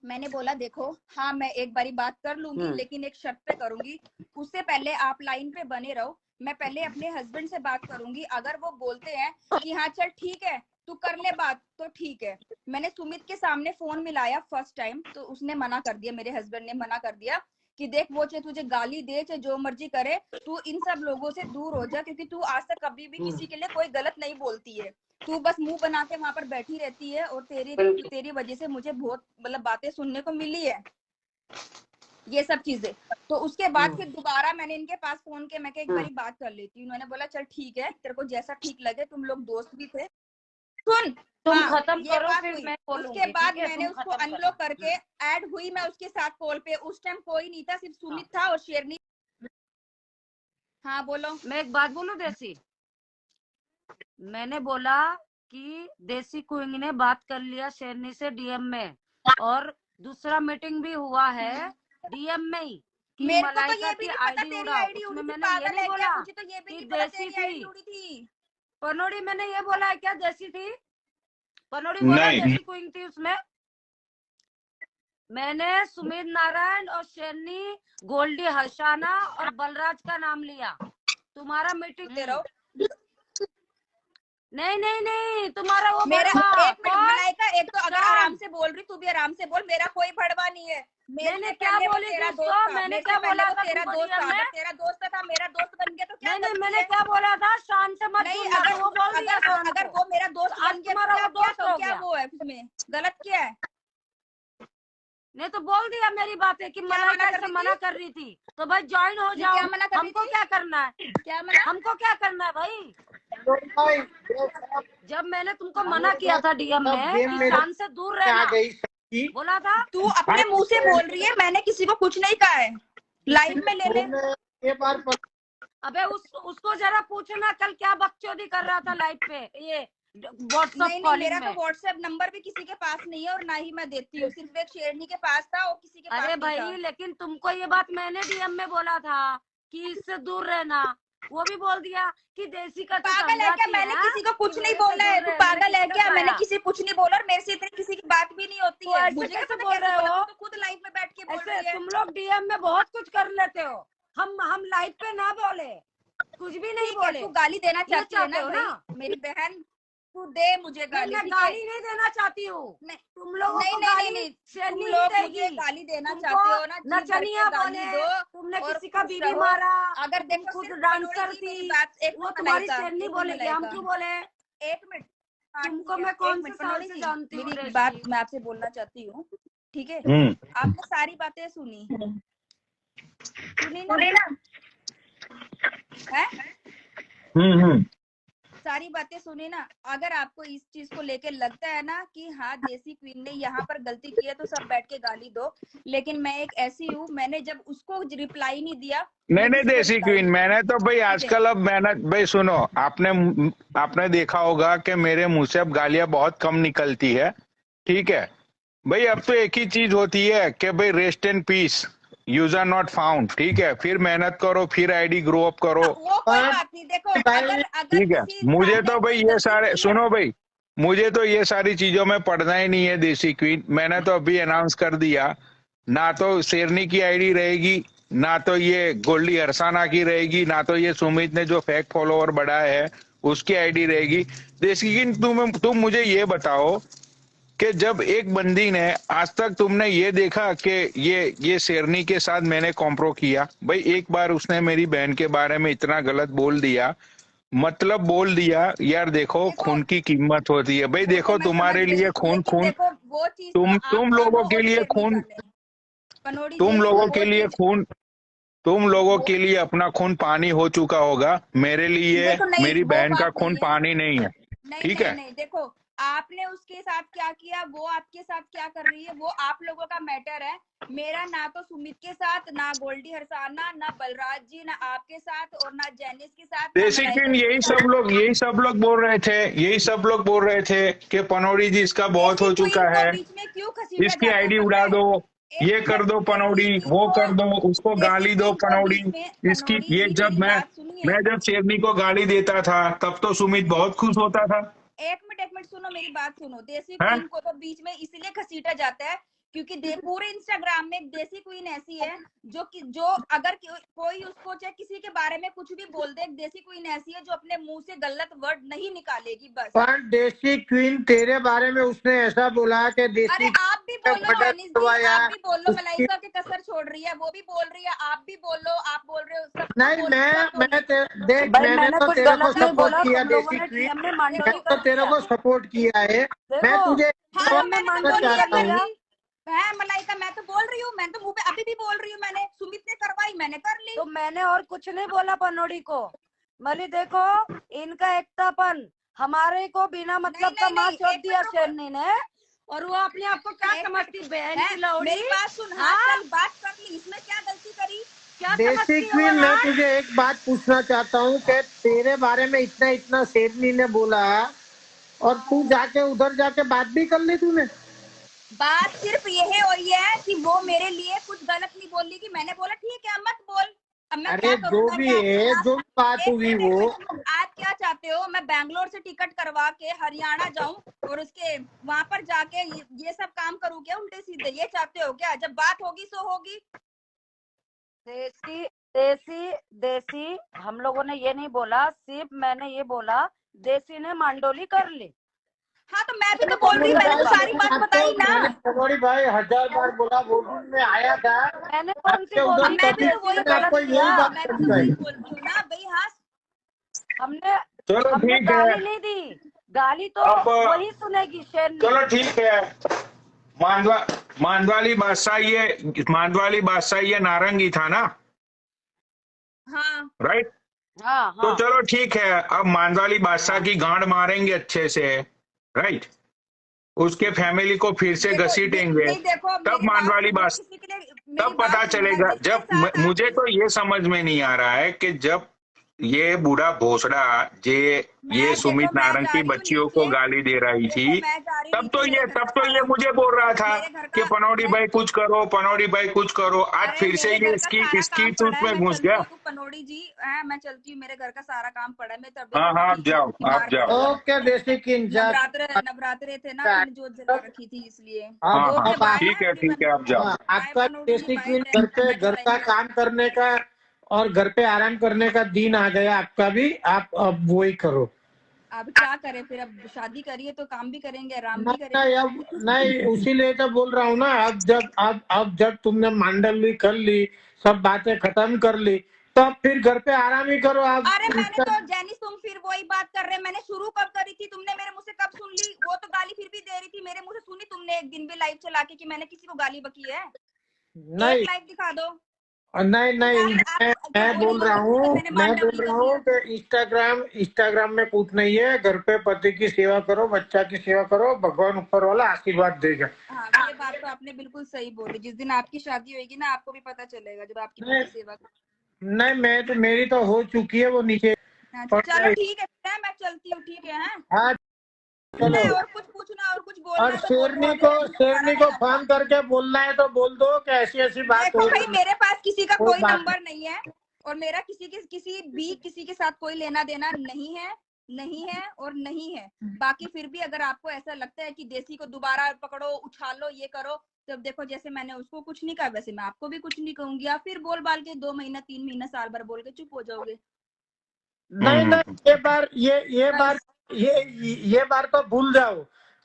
मैंने बोला देखो, हाँ मैं एक बारी बात कर लूंगी, लेकिन एक शर्त पे करूंगी। उससे पहले आप लाइन पे बने रहो, मैं पहले अपने हस्बैंड से बात करूंगी। अगर वो बोलते हैं कि हाँ चल ठीक है तू कर ले बात, तो ठीक है। मैंने सुमित के सामने फोन मिलाया फर्स्ट टाइम, तो उसने मना कर दिया, मेरे हस्बैंड ने मना कर दिया कि देख वो चाहे तुझे गाली दे चाहे जो मर्जी करे, तू इन सब लोगों से दूर हो जा, क्योंकि तू आज तक कभी भी किसी के लिए कोई गलत नहीं बोलती है। तू बस मुंह बना के वहां पर बैठी रहती है, और तेरी वजह से मुझे बहुत मतलब बातें सुनने को मिली है, ये सब चीजें। तो उसके बाद फिर दोबारा मैंने इनके पास फोन किया, मैं एक बारी बात कर लेती हूँ। उन्होंने बोला चल ठीक है, तेरे को जैसा ठीक लगे, तुम लोग दोस्त भी थे। सुन, तुम हाँ, खत्म ये करो बात फिर हुई। मैं बोलूंगी, उसके बाद ठीक है? मैंने तुम उसको खत्म अनब्लॉक करो। करके ऐड हुई मैं उसके साथ कॉल पे। उस टाइम कोई नहीं था, सिर्फ सुमित था और शेरनी। हाँ बोलो। मैं एक बात बोलूं देसी, मैंने बोला कि देसी क्वीन ने बात कर लिया शेरनी से डीएम में, और दूसरा मीटिंग भी हुआ है डीएम में ही कि मेरे को तो मलाइका ये भी की नहीं पता आईडी तेरी उड़ाओ। आईडी उसमें उड़ी थी, मैंने ये पागल नहीं है क्या? बोला मुझे तो ये भी कि नहीं पता देसी तेरी आईडी थी। उड़ी थी। पनोड़ी मैंने ये बोला है क्या देसी थी? पनोड़ी बोला नहीं देसी क्वीन थी उसमें? मैंने सुमित नारायण और शेरनी, गोल्डी हर्षाना और बलराज का नाम लिया। तुम्हारा मीटिंग दे रहा हूँ। नहीं नहीं नहीं, तुम्हारा वो मेरा भड़वा एक मिनट कौन? मलाइका, एक तो अगर चांद। आराम से बोल रही, तू भी आराम से बोल। मेरा कोई भड़वा नहीं है। मेरे मैंने से क्या पहले वो बोली थी तेरा उसको? दोस्त था। मैंने मेरे से क्या पहले बोला वो था तेरा तुमको दोस्त डीएम था। में? अगर तेरा दोस्त था, मेरा दोस्त बन गया तो क्या नहीं नहीं, गलती मैंने है? क्या बोला था? शान से मत नहीं, जुड़ना, तो वो बोल दिया शान अगर को। वो मेरा दोस्त तो आज बन गया तो तुम्हारा क्या वो दोस्त क्या हो क्या गया। वो है उसमें गलत क्या है? नहीं तो बोल दिया मेरी बातें कि क्या मना मलाइका कर से रही मना थी? कर रही थी, तो भाई ज्वाइन हो ये जाओ। क्या मना कर रही हमको थी? क्या करना है? क्या मना? हमको क्या करना है भाई? भाई ये सब जब मैंने तुमको मना किया था डीएम सब में गेम कि मेरे शान से दूर आ रहना, गई सबकी। बोला था। तू अपने मुंह से बोल रही है, मैंने किसी को कुछ नहीं कहा है। लाइव में ले ले। मैंने ये बार अबे उसको जरा पूछना कल क्या बकचोदी कर रहा था लाइव पे, ये व्हाट्सएप नहीं नहीं, कॉलिंग मेरा तो में। व्हाट्सएप नंबर भी किसी के पास नहीं है और ना ही मैं देती हूँ। सिर्फ एक शेरनी के पास था और किसी के पास अरे नहीं था। भाई, लेकिन तुमको ये बात मैंने डीएम में बोला था कि इससे दूर रहना। वो भी बोल दिया कि देसी का तो पागल है क्या? संगाती मैंने है किसी को कि कुछ नहीं मेरे से बोला है। दूर तू रहे। मैंने पागल है किसने क्या? मैंने कहा? किसी कुछ नहीं बोला और मेरे से इतनी किसी की बात भी नहीं होती तो है। ऐसे मुझे क्या कैसे पता बोल कैसे रहे बोला? हो? तू तो खुद लाइव में बैठ के बोल ऐसे रही है। तुम लोग डीएम में बहुत कुछ कर लेते हो। हम लाइव पे ना बोले, कुछ भी नहीं ठीक है, बोले। तू गाली देना ये चाहती है चाहते ना हो भाई? ना? मेरी बहन, तू दे मुझे नहीं, गाली, मैं ठीक है? गाली नहीं देना चाहती हूँ। नहीं तुम लोगों नहीं को नहीं नहीं गाली नहीं, तुम शेरनी ही लोग मुझे देगी। गाली देना तुमको चाहते हो ना, जी भर नचनिया के गाली बोले, दो तुमने और किसी का खुश बीबी रहो। मारा, अगर तुम देखो खुद सिर्फ डांसर मनोड़ी जी, मेरी थी। बात एक वो मिनट तुम्हारी मलाइका, शेरनी एक मिनट बोलेगी, हम मलाइका, क्यों बोले? एक मिनट। हाँ तुमको ठीक है, मैं एक कौन से मिनट साल मनोड़ी से जी, जानती हूँ मेरी एक बात ऋषि? मैं आपसे बोलना चाहती हूँ, ठीक है? हम्म आपने सारी बातें सुनी सुनी ना? है? हम्म। सारी बातें सुनी ना? अगर आपको इस चीज को लेके लगता है ना कि हाँ देसी क्वीन ने यहाँ पर गलती की है तो सब बैठ के गाली दो, लेकिन मैं एक ऐसी हूँ, मैंने जब उसको रिप्लाई नहीं दिया, नहीं मैं नहीं किसी को देसी रिप्लाई क्वीन, नहीं मैंने तो भाई है। आजकल अब मैंने भाई सुनो, आपने देखा होगा कि मेरे मुंह से अब गालियां बहुत कम निकलती है, ठीक है भाई? अब तो एक ही चीज होती है कि भाई rest in peace, user not found, ठीक है? फिर मेहनत करो, फिर आईडी ग्रो अप करो, वो कोई बात नहीं। देखो, अगर अगर ठीक है? किसी इंसान मुझे ने तो भाई कोई ये गलती सारे की है, सुनो भाई, मुझे तो ये सारी चीजों में पढ़ना ही नहीं है देसी क्वीन। मैंने तो अभी अनाउंस कर दिया, ना तो शेरनी की आईडी रहेगी, ना तो ये गोल्डी अरसाना की रहेगी, ना तो ये सुमित ने जो फेक फॉलोवर बढ़ाया है उसकी आईडी रहेगी। देसी क्वीन तुम मुझे ये बताओ कि जब एक बंदी ने, आज तक तुमने ये देखा कि ये शेरनी के साथ मैंने कॉम्प्रो किया? भाई एक बार उसने मेरी बहन के बारे में इतना गलत बोल दिया, मतलब बोल दिया यार, देखो देखो खून की कीमत होती है भाई। वो तो देखो मैं समझ तुम्हारे लिए गई, खून लेकिन खून, देखो वो चीज तो आप तुम कर लो लोगों के और लिए शेरनी खून, कर ले। पनोड़ी तुम जी, लोगों वो के लिए चीज खून, तुम लोगों वो के लिए अपना खून पानी हो चुका होगा, मेरे लिए देखो, नहीं मेरी वो बहन का बात खून नहीं है। पानी नहीं है, नहीं ठीक नहीं है? नहीं, देखो आपने उसके साथ क्या किया, वो आपके साथ क्या कर रही है, वो आप लोगों का मैटर है। मेरा ना तो सुमित के साथ, ना गोल्डी हरसाना, ना बलराज जी, ना आपके साथ, और ना जेनिस के साथ, ना देसी मलाइका क्वीन, जी के साथ। यही सब लोग बोल रहे थे, यही सब लोग बोल रहे थे कि पनौड़ी जी इसका बहुत देसी हो चुका क्वीन को है, बीच में क्यों घसीटा इसकी जाता है आईडी पता उड़ा है? दो, एक ये कर मिनट, दो देसी पनौड़ी, क्वीन वो को, कर दो, उसको देसी गाली दो क्वीन को पनौड़ी। बीच में, इसकी पनोड़ी ये जी जब मेरी बात सुनिए। मैं जब शेरनी को गाली देता था तब तो सुमित बहुत खुश होता था, एक मिनट सुनो, मेरी बात सुनो। देसी है? क्वीन को तो बीच में इसलिए घसीटा जाता है क्योंकि पूरे इंस्टाग्राम में एक देसी क्वीन ऐसी है जो अगर कोई उसको चाहे किसी के बारे में कुछ भी बोल दे, एक देसी क्वीन ऐसी है जो अपने मुंह से गलत वर्ड नहीं निकालेगी बस। पर देसी क्वीन तेरे बारे में उसने ऐसा बोला कि अरे देसी आप भी बोलो मर्डर अनिस जी, करवाया आप भी बोलो। उसकी। मलाइका के कसर छोड़ रही है, वो भी बोल रही है, आप भी बोलो, आप बोल रहे हो, सबको नहीं, बोलो, सब बोलिए। देख, भाई मैंने मैंने तो कुछ तेरे को गलत नहीं सपोर्ट बोला, किया तुम लोगों देसी ने क्वीन, डीएम में मैं मांडोली तो कर तेरे लिया। को सपोर्ट किया है। मैं देखो, तुझे हाँ तो मैंने तो मांडोली बोली है कर लिया। है मलाइका, मैं तो बोल रही हूँ, मैं तो मुंह पे अभी भी बोल रही हूँ। मैंने सुमित ने करवाई, मैंने कर ली। तो मैंने और कुछ नहीं बोला पनोड़ी को। मली देखो, इनका एकतापन हमारे को बिना मतलब नहीं का नहीं माँ नहीं, चोट एक दिया मिनट रुको। शेरनी ने, और वो अपने आप को क्या एक समझती बहन है, की लौड़ी। मेरी बात सुन। हाँ हाँ, चल बात कर ली, इसमें क्या गलती करी? क्या देसी समझती है वो क्वीन, मैं यार? तुझे एक बात पूछना चाहता हूँ कि तेरे बारे में इतना इतना शेरनी ने बोला, और तू जाके उधर जाके बात भी कर ली तूने। बात सिर्फ यही हुई है कि वो मेरे लिए कुछ गलत नहीं बोल रही थी, मैंने बोला ठीक है मत बोल। अब मैं क्या अरे करूं? जो मैं भी क्या है, आप, जो बात एक हुई मिनट एक वो, मिनट, आप क्या चाहते हो? मैं बैंगलोर से टिकट करवा के हरियाणा जाऊं और उसके वहां पर जाके ये सब काम करूं क्या उल्टे सीधे? ये चाहते हो क्या? जब बात होगी सो होगी। देसी देसी देसी हम लोगों ने ये नहीं बोला, सिर्फ मैंने ये बोला देसी ने मांडोली कर ली। हाँ तो मैं भी तो बोल रही पनोड़ी हूँ, मैंने भाई, तो सारी लेकिन बात आपको बताई ना। मैंने पनोड़ी भाई 1000 बार बोला, वो दिन में आया था मैंने कौन सी आपके बोल उधर, अब दी कि मैं भी तभी तो वही देसी ने मैंने बोल गलत आपको रही हूँ यही किया? ना, बात मैं भी तो वही समझाई। बोल रही हूँ ना भाई। हाँ हमने चलो हमने ठीक है। गाली नहीं दी, गाली तो अब वही सुनेगी शेरनी। चलो ठीक है। मांडवा मांडवाली बादशाह ये नारंगी था ना, हाँ राइट? हाँ तो हाँ, चलो ठीक है, अब मांडवाली बादशाह हाँ। की गांड मारेंगे अच्छे से, राइट? उसके फैमिली को फिर से देखो घसीटेंगे, नहीं, देखो तब मेरी बात मांडवाली सुनो, बादशाह, किसी के लिए मेरी तब बात पता सुनो। चलेगा। जिसके जब साथ आप मुझे तो ये समझ में नहीं आ रहा है कि जब ये बूढ़ा भोसड़ा ये मैं देखो सुमित मैं नारंग जा की रही हूँ बच्चियों को नीचे। गाली दे रही देखो थी, मैं जा रही हूँ नीचे, मेरे घर तब का तो ये सारा, मुझे बोल रहा था मेरे घर कि का पनौड़ी मैं, भाई कुछ करो, पनौड़ी भाई कुछ करो। आज अरे फिर से मेरे ये घर का सारा इसकी काम पड़ा चूत है, में मैं घुस चलती गया। हूँ पनोड़ी जी। है, मैं चलती हूँ, मेरे घर का सारा काम पड़ा है। मैं हाँ तबीयत हाँ, आप ठीक नहीं जाओ, थी, आप बीमार जाओ। पड़ी हूँ। ओके देसी क्वीन, जा। नवरात्रे थे ना, फिर जोत जला रखी थी इसलिए। अब हाँ हाँ, ओके अब बाय। हाँ ठीक है, एवरीवन, आप जाओ। हाँ, बाय आपका पनोड़ी जी, देसी बाय क्वीन घर पे, नेक्स्ट घर का टाइम। काम करने का और घर पे आराम करने का दिन आ गया आपका भी, आप अब वही करो। अब क्या करें फिर? अब शादी करिए तो काम भी करेंगे, आराम भी नहीं करेंगे। नहीं, अब नहीं, उसीलिए तो बोल रहा हूँ ना, अब जब तुमने मंडली कर ली, सब बातें खत्म कर ली, तब फिर घर पे आराम ही करो आप। अरे मैंने तो जेनिस, तुम फिर वही बात कर रहे हैं। मैंने शुरू कब करी थी? तुमने मेरे मुंह से कब सुन ली? वो तो गाली फिर भी दे रही थी, मेरे मुंह से सुनी तुमने एक दिन भी लाइव चला के कि मैंने किसी को गाली बकी है? एक नहीं लाइव दिखा दो नहीं कि नहीं, आप मैं बोल रहा बोलेंगे कि हूँ, मैंने मांडवली करी है। कि इंस्टाग्राम में कुछ नहीं है, घर पे पति की सेवा करो, बच्चा की सेवा करो, भगवान ऊपर वाला आशीर्वाद देगा। हाँ ये बात तो आपने बिल्कुल सही बोली। जिस दिन आपकी शादी होगी ना, आपको भी पता चलेगा जब आपकी नहीं पति सेवा। नहीं, मेरी तो हो चुकी है, वो नीचे अच्छा पड़ चलो गई। ठीक है, मैं चलती हूँ, ठीक है? हाँ हाँ चलो। है, और कुछ पूछना और कुछ बोलना और है तो बोलो, अभी टाइम शेरनी नहीं को लगा। फोन करके बोलना है तो बोल दो कि ऐसी ऐसी बात देखो हो भाई, रही है, मेरे पास किसी का कोई कोई बात नंबर नहीं है, और मेरा किसी के साथ कोई लेना देना नहीं है और नहीं है। बाकी फिर भी अगर आपको ऐसा लगता है कि देसी को दोबारा पकड़ो, उछालो, ये करो, तब देखो जैसे मैंने उसको कुछ नहीं कहा, वैसे मैं आपको भी कुछ नहीं कहूंगी। आप फिर बोल बाल के 2 महीना 3 महीना साल भर बोल के चुप हो जाओगे। नहीं नहीं, ये हम्म। बार बस। ये बार तो भूल जाओ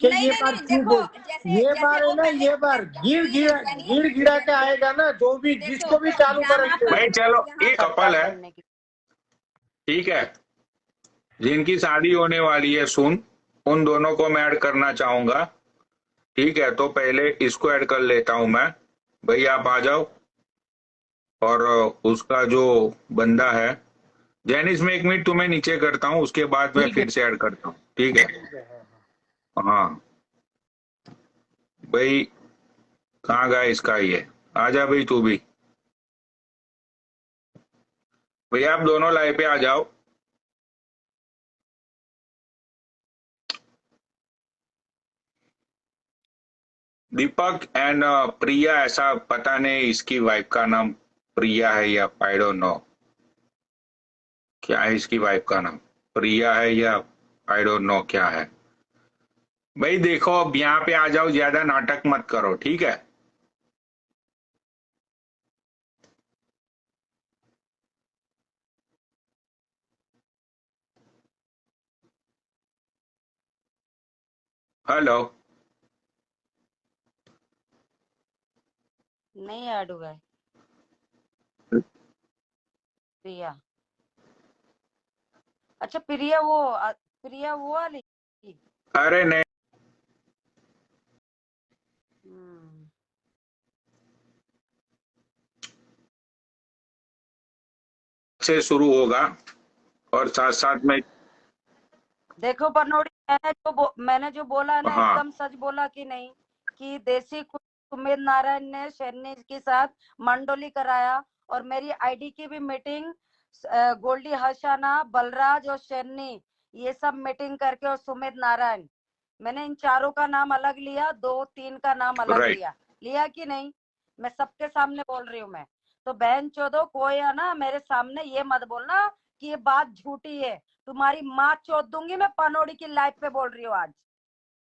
कि नहीं ये नहीं बार नहीं, चूक देखो हो। जैसे ये जैसे बार है वो ना, पहले ये बार प्लीज जेनी, गिर गिरा के आएगा ना, जो भी देखो जिसको भी चालू यहाँ करेंगे। पर भाई चलो, यहाँ एक कपल है, करने की। ठीक है, जिनकी शादी होने वाली है सुन, उन दोनों को मैं ऐड करना चाहूंगा। ठीक है, तो पहले इसको ऐड कर लेता हूं मैं। भाई आप आ जाओ। और उसका जो बंदा है, जैनिस में 1 मिनट तुम्हें नीचे करता हूँ, उसके बाद मैं ठीक है, फिर से ऐड करता हूँ, ठीक है? ठीक है, हाँ। हाँ भाई, कहाँ गया इसका ये? आजा भाई तू भी। भैया आप दोनों लाइन पे आ जाओ। दीपक एंड प्रिया, ऐसा पता नहीं इसकी वाइफ का नाम प्रिया है या आई डोंट नो, क्या है इसकी वाइफ का नाम? प्रिया है या आई डोंट नो क्या है। भाई देखो, अब यहाँ पे आ जाओ, ज्यादा नाटक मत करो, ठीक है? हेलो। नहीं ऐड हुआ है प्रिया। अच्छा प्रिया वो वाली। अरे नहीं, हम्म, से शुरू होगा और साथ साथ में देखो पनौड़ी, मैंने जो बोला है ना, हाँ एकदम सच बोला कि नहीं? कि देसी सुमित नारायण ने शेरनी के साथ मंडोली कराया, और मेरी आईडी की भी मीटिंग गोल्डी हर्षाना, बलराज और शेरनी, ये सब मीटिंग करके, और सुमित नारायण, मैंने इन चारों का नाम अलग लिया, 2-3 का नाम अलग राइट। लिया कि नहीं? मैं सबके सामने बोल रही हूँ मैं। तो बहन चोदो, कोई है ना मेरे सामने ये मत बोलना कि ये बात झूठी है। तुम्हारी माँ चोद दूंगी मैं, पनौड़ी की लाइव पे बोल रही हूँ आज।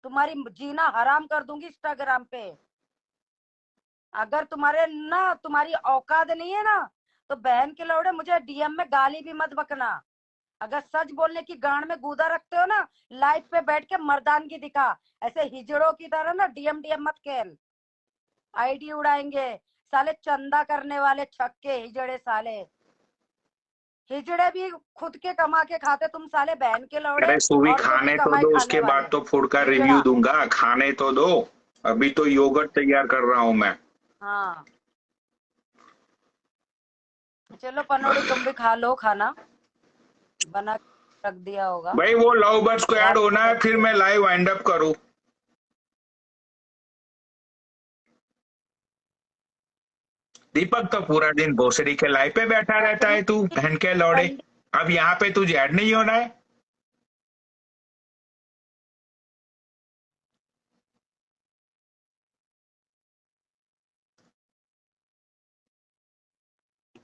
तुम्हारी जीना हराम कर दूंगी इंस्टाग्राम पे। अगर तुम्हारी औकात नहीं है ना, तो बहन के लौड़े मुझे डीएम में गाली भी मत बकना। अगर सच बोलने की गांड में गूदा रखते हो ना, लाइव पे बैठ के मर्दानगी दिखा। ऐसे हिजड़ों की तरह ना डीएम मत खेल। आईडी उड़ाएंगे साले, चंदा करने वाले छक्के हिजड़े साले। हिजड़े भी खुद के कमा के खाते, तुम साले बहन के लौड़े अरे सुबह औरतों की खाने तो कमाई दो, खाने उसके वाले बाद तो फूड का रिव्यू हिजड़ा। दूंगा, खाने तो दो। अभी तो योगर्ट तैयार कर रहा हूँ मैं। हाँ चलो पनौड़ी, तुम भी खा लो, खाना बना के रख दिया होगा। भाई वो लव बर्ड्स को ऐड रात होना है, फिर मैं लाइव वाइंड अप करूँ। दीपक तो पूरा दिन भोसड़ी के लाइव पे बैठा रहता है, तू बहन के लौड़े। अब यहाँ पे तुझे ऐड नहीं होना है।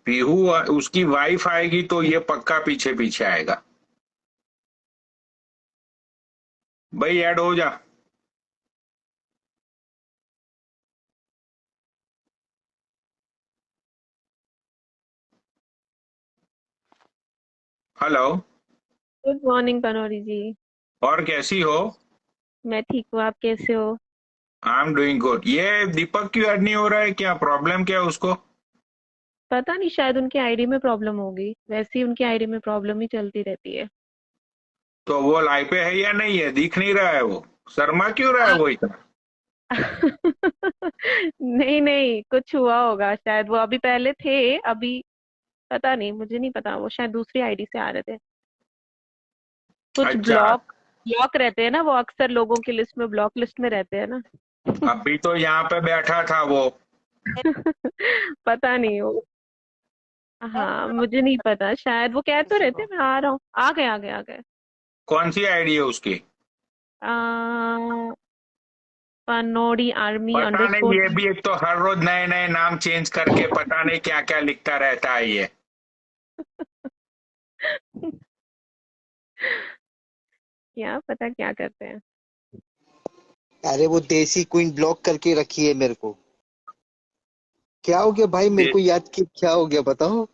पीहू उसकी वाइफ आएगी तो ये पक्का पीछे पीछे आएगा। भाई ऐड हो जा। हेलो। गुड मॉर्निंग पनौरी जी। और कैसी हो? मैं ठीक हूँ, आप कैसे हो? I am doing good. ये दीपक क्यों ऐड नहीं हो रहा है? क्या प्रॉब्लम क्या है उसको? पता नहीं, शायद उनकी आईडी में प्रॉब्लम होगी। वैसे ही उनकी आईडी में प्रॉब्लम ही चलती रहती है। तो वो लाइव पे है या नहीं है? दिख नहीं रहा है वो। शर्मा क्यों रहा है वो इतना? नहीं नहीं, कुछ हुआ होगा शायद। वो अभी पहले थे, अभी पता नहीं, मुझे नहीं पता। वो शायद दूसरी आईडी से आ रहे थे। कुछ अच्छा। ब्लॉक ब्लॉक रहते हैं ना, वो अक्सर लोगों की लिस्ट में, ब्लॉक लिस्ट में रहते हैं ना। अभी तो यहाँ पे बैठा था वो। पता नहीं वो। हाँ, मुझे नहीं पता। शायद वो कह तो रहे थे मैं आ रहा हूँ। आ गए आ गए आ गए। कौन सी आईडी है उसकी? पनौड़ी आर्मी पता नहीं, अंडरस्कोर। ये भी एक तो हर रोज नए नए नाम चेंज करके पता नहीं क्या क्या लिखता रहता है ये। क्या पता क्या करते हैं। अरे वो देसी क्वीन ब्लॉक करके रखी है मेरे को। क्या हो गया भाई, मेरे दे, को याद कि क्या हो गया बताओ।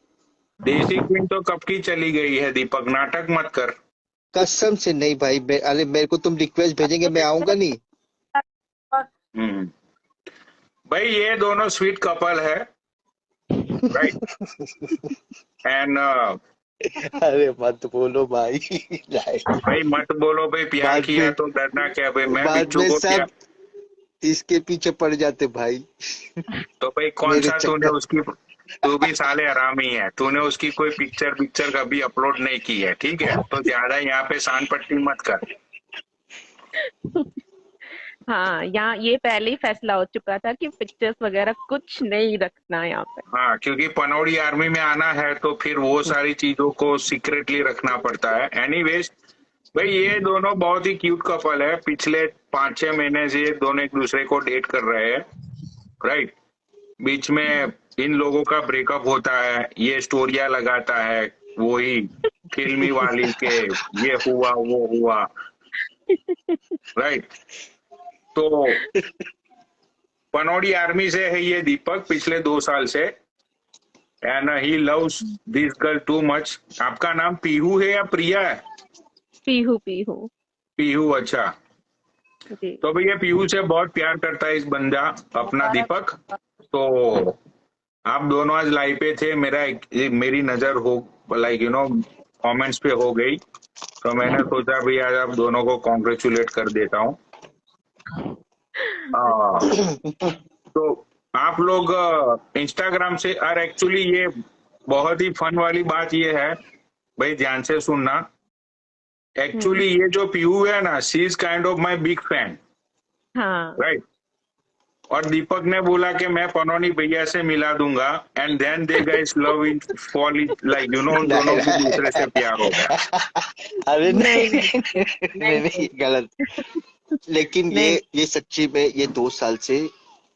देसी क्वीन तो कब की चली गई है दीपक, नाटक मत कर। कसम से नहीं भाई, अरे मेरे को तुम रिक्वेस्ट भेजेंगे, मैं आऊंगा नहीं। हम्म। भाई ये दोनों स्वीट कपल है, राइट? एंड अरे मत बोलो भाई। भाई मत बोलो भाई, प्यार बाद किया में तो डरना क्या भाई? मैं बाद बिच्छू में को क्या? सब इसके पीछे पड़ जाते भाई। तो भाई कौन मेरे सा तूने चक्कर। उसकी, तू भी साले हरामी है, तूने उसकी कोई पिक्चर पिक्चर कभी अपलोड नहीं की है, ठीक है? तो ज्यादा यहाँ पे सान पट्टी मत कर। हाँ, यहाँ ये पहले ही फैसला हो चुका था कि पिक्चर्स वगैरह कुछ नहीं रखना यहाँ पे। हाँ, क्योंकि पनौड़ी आर्मी में आना है तो फिर वो सारी चीजों को सीक्रेटली रखना पड़ता है। एनीवेज, भाई ये दोनों बहुत ही क्यूट कपल है। पिछले 5-6 महीने से ये दोनों एक दूसरे को डेट कर रहे हैं, राइट? बीच में इन लोगों का ब्रेकअप होता है, ये स्टोरिया लगाता है वही फिल्मी वाली के, ये हुआ वो हुआ, राइट? तो पनौड़ी आर्मी से है ये दीपक पिछले 2 साल से, and he loves this girl too much. आपका नाम पीहू है या प्रिया है? पीहू पीहू। पीहू, अच्छा। जी। तो भैया पीहू से बहुत प्यार करता है इस बंदा अपना दीपक। तो आप दोनों आज लाइव पे थे, मेरी नजर हो लाइक कमेंट्स पे हो गई, तो मैंने सोचा भाई आज आप दोनों को कॉन्ग्रेचुलेट कर देता हूँ। तो आप लोग इंस्टाग्राम से, और एक्चुअली ये बहुत ही फन वाली बात ये है भाई, ध्यान से सुनना। एक्चुअली ये जो पीयू है ना, she is kind of my big fan, हाँ राइट। और दीपक ने बोला कि मैं पनौनी भैया से मिला दूंगा, and then they guys love in fall in, like you know, उन दोनों को दूसरे से प्यार हो गया। अरे नहीं नहीं नहीं नहीं नहीं नहीं, गलत। लेकिन नहीं ये सच्ची में ये 2 साल से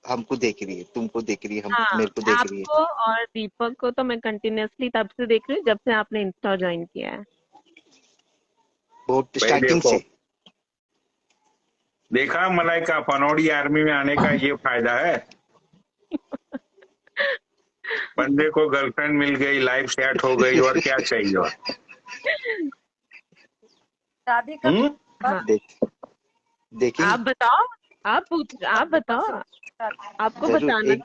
हमको देख रही है, तुमको देख रही है, हम हाँ, मेरे को देख रही है। आपको और दीपक को तो मैं कंटिन्यूअसली तब से देख रही हूँ जब से आपने इंस्टा ज्वाइन किया है। बहुत भाई स्टार्टिंग देखो, से। देखा मलाइका, पनौड़ी आर्मी में आने का ये फायदा है। बंदे को गर्लफ्रेंड मिल गई, लाइफ सेट हो गई, और क्या चाहिए और? शादी कब? हाँ, देखेंगे आप बताओ, आप बताओ, आपको जरूर। बताना। एक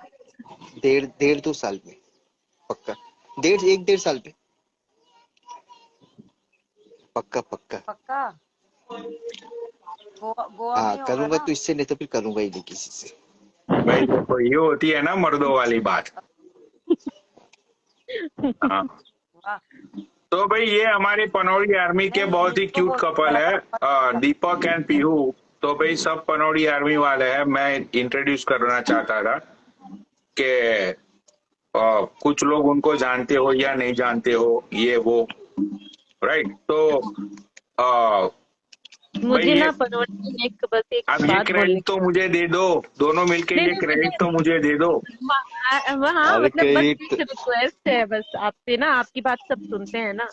1.5-2 साल में पक्का। 1.5 साल में पक्का पक्का। पक्का? गोवा में हाँ ही होगा करूंगा ना? तो इससे, नहीं तो फिर करूंगा ही नहीं किसी से। भाई देखो, ये होती है ना मर्दों वाली बात। हाँ, वाह। तो भाई ये हमारी पनौड़ी आर्मी के नहीं, बहुत ही इसको क्यूट बोलते कपल है, हैं दीपक एंड पीहू। तो भाई सब पनौड़ी आर्मी वाले हैं। मैं इंट्रोड्यूस करना चाहता था कि कुछ लोग उनको जानते हो या नहीं जानते हो, ये वो, राइट। तो आ, भाई मुझे ये, ना पनौटी में बस एक अब ये बात बोलनी। क्रेडिट तो मुझे दे दो, दोनों मिलके नहीं ये नहीं क्रेडिट मुझे तो मुझे दे दो। हाँ, अरे मतलब बस क्रेडिट। एक रिक्वेस्ट है बस आपसे ना, आपकी बात सब सुनते हैं ना,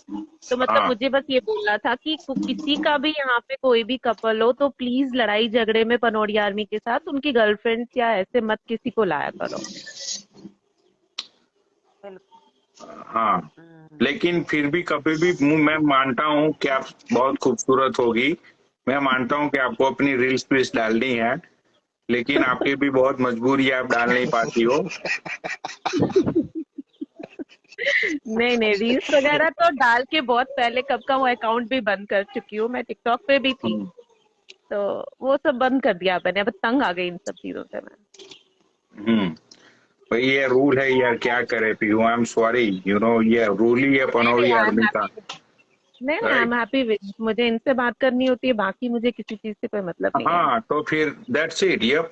तो मतलब हाँ मुझे बस ये बोलना था कि किसी का भी यहाँ पे कोई भी कपल हो तो प्लीज लड़ाई झगड़े में पनौड़ी आर्मी के साथ उनकी गर्लफ्रेंड या ऐसे मत किसी को लाया करो। हाँ, लेकिन फिर भी कभी भी मैं मानता हूँ कि आप बहुत खूबसूरत होगी, मैं मानता हूँ कि आपको अपनी रील्स पील्स डालनी है, लेकिन आपकी भी बहुत मजबूरी है, आप डाल नहीं पाती हो। नहीं नहीं, रील्स वगैरह तो डाल के बहुत पहले कब का वो अकाउंट भी बंद कर चुकी हूँ। मैं टिकटॉक पे भी थी तो वो सब बंद कर दिया मैंने, अब तंग आ गई इन सब चीजों से मैं। भाई ये रूल है यार, क्या करे Pihu, I am sorry, you know, ये रूल ही है नहीं पनौड़ी नहीं, आई एम आर्मी का, हैप्पी। नहीं नहीं, आई राइट। एम हैप्पी विद, मुझे इनसे बात करनी होती है, बाकी मुझे किसी चीज से कोई मतलब नहीं है। हाँ तो फिर दैट्स इट, यप।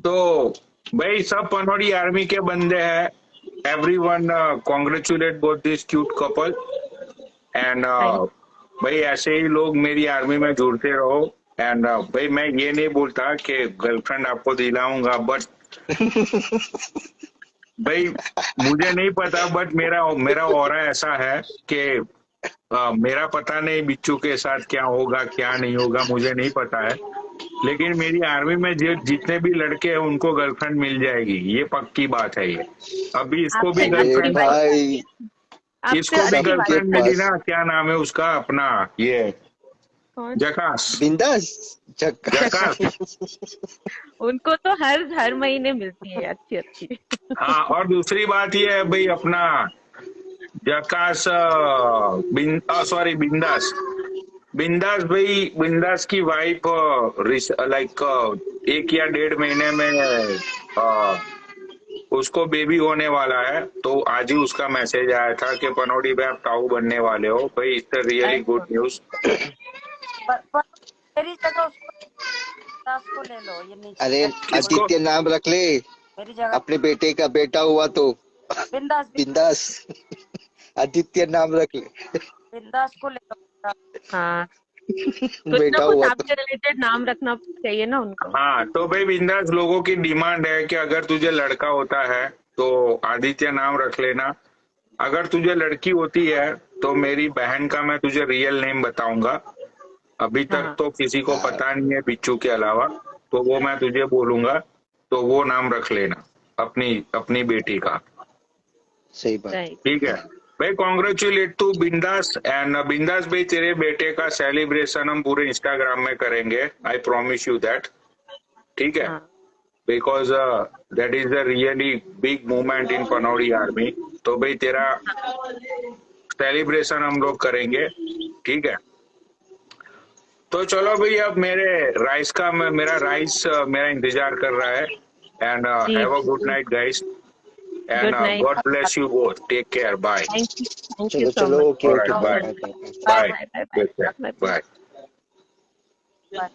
तो भाई सब पनौड़ी आर्मी के बंदे हैं। Everyone congratulate both this cute couple, and thank भाई ऐसे ही लोग मेरी आर्मी में जुड़ते रहो। एंड भाई मैं ये नहीं बोलता कि गर्लफ्रेंड आपको दिलाऊंगा, बट भाई मुझे नहीं पता, बट मेरा मेरा ऑरा ऐसा है कि मेरा पता नहीं बिच्छू के साथ क्या होगा क्या नहीं होगा, मुझे नहीं पता है, लेकिन मेरी आर्मी में जितने भी लड़के हैं उनको गर्लफ्रेंड मिल जाएगी, ये पक्की बात है। ये अभी इसको भी आपसे अरे अच्छी गर्लफ्रेंड, भाई, आपसे इसको भी अच्छी सबके गर्लफ्रेंड वाली। मिली पास ना, क्या नाम है उसका अपना, ये कौन? जकास, बिंदास चक्का। जकास। उनको तो हर महीने मिलती है अच्छी अच्छी। हाँ, और दूसरी बात ये है भाई, अपना जकास, सॉरी बिंदास, बिंदास भाई, बिंदास की वाइफ लाइक 1 या 1.5 महीने में उसको बेबी होने वाला है। तो आज ही उसका मैसेज आया था कि पनौड़ी भाई आप ताऊ बनने वाले हो। भाई इट्स रियली गुड न्यूज। पर मेरी जगह उसको, दास को ले लो, ये नीचे अरे किसको? आदित्य नाम रख ले, मेरी जगह अपने बेटे का बेटा हुआ तो बिंदास बिंदास। आदित्य नाम रख ले, बिंदास को ले लो। हाँ, कुछ ना बेटा कुछ हुआ तो। आपसे रिलेटेड नाम रखना चाहिए ना उनको। हाँ तो भाई बिंदास, लोगों की डिमांड है कि अगर तुझे लड़का होता है तो आदित्य नाम रख लेना, अगर तुझे लड़की होती है तो मेरी बहन का मैं तुझे रियल नेम बताऊंगा। अभी तक हाँ तो किसी को हाँ पता नहीं है बिच्छू के अलावा, तो वो मैं तुझे बोलूंगा, तो वो नाम रख लेना अपनी अपनी बेटी का, सही बात। राइट। ठीक है। भाई कॉन्ग्रेचुलेट टू बिंदास, एंड बिंदास भाई तेरे बेटे का सेलिब्रेशन हम पूरे इंस्टाग्राम में करेंगे, आई प्रॉमिस यू दैट, ठीक है। हाँ because that is the really big movement in Panaudi army. तो भाई तेरा सेलिब्रेशन हम लोग करेंगे, ठीक है। तो चलो भाई, अब मेरे राइस का मेरा राइस मेरा इंतजार कर रहा है, एंड जी हैव अ गुड जी, night guys. And Good night. God bless you both. Take care. Bye. Thank you so चलो much. Okay All okay right. Bye Bye. Bye bye Bye Bye. bye bye bye. Take care. Bye bye. Bye. Bye.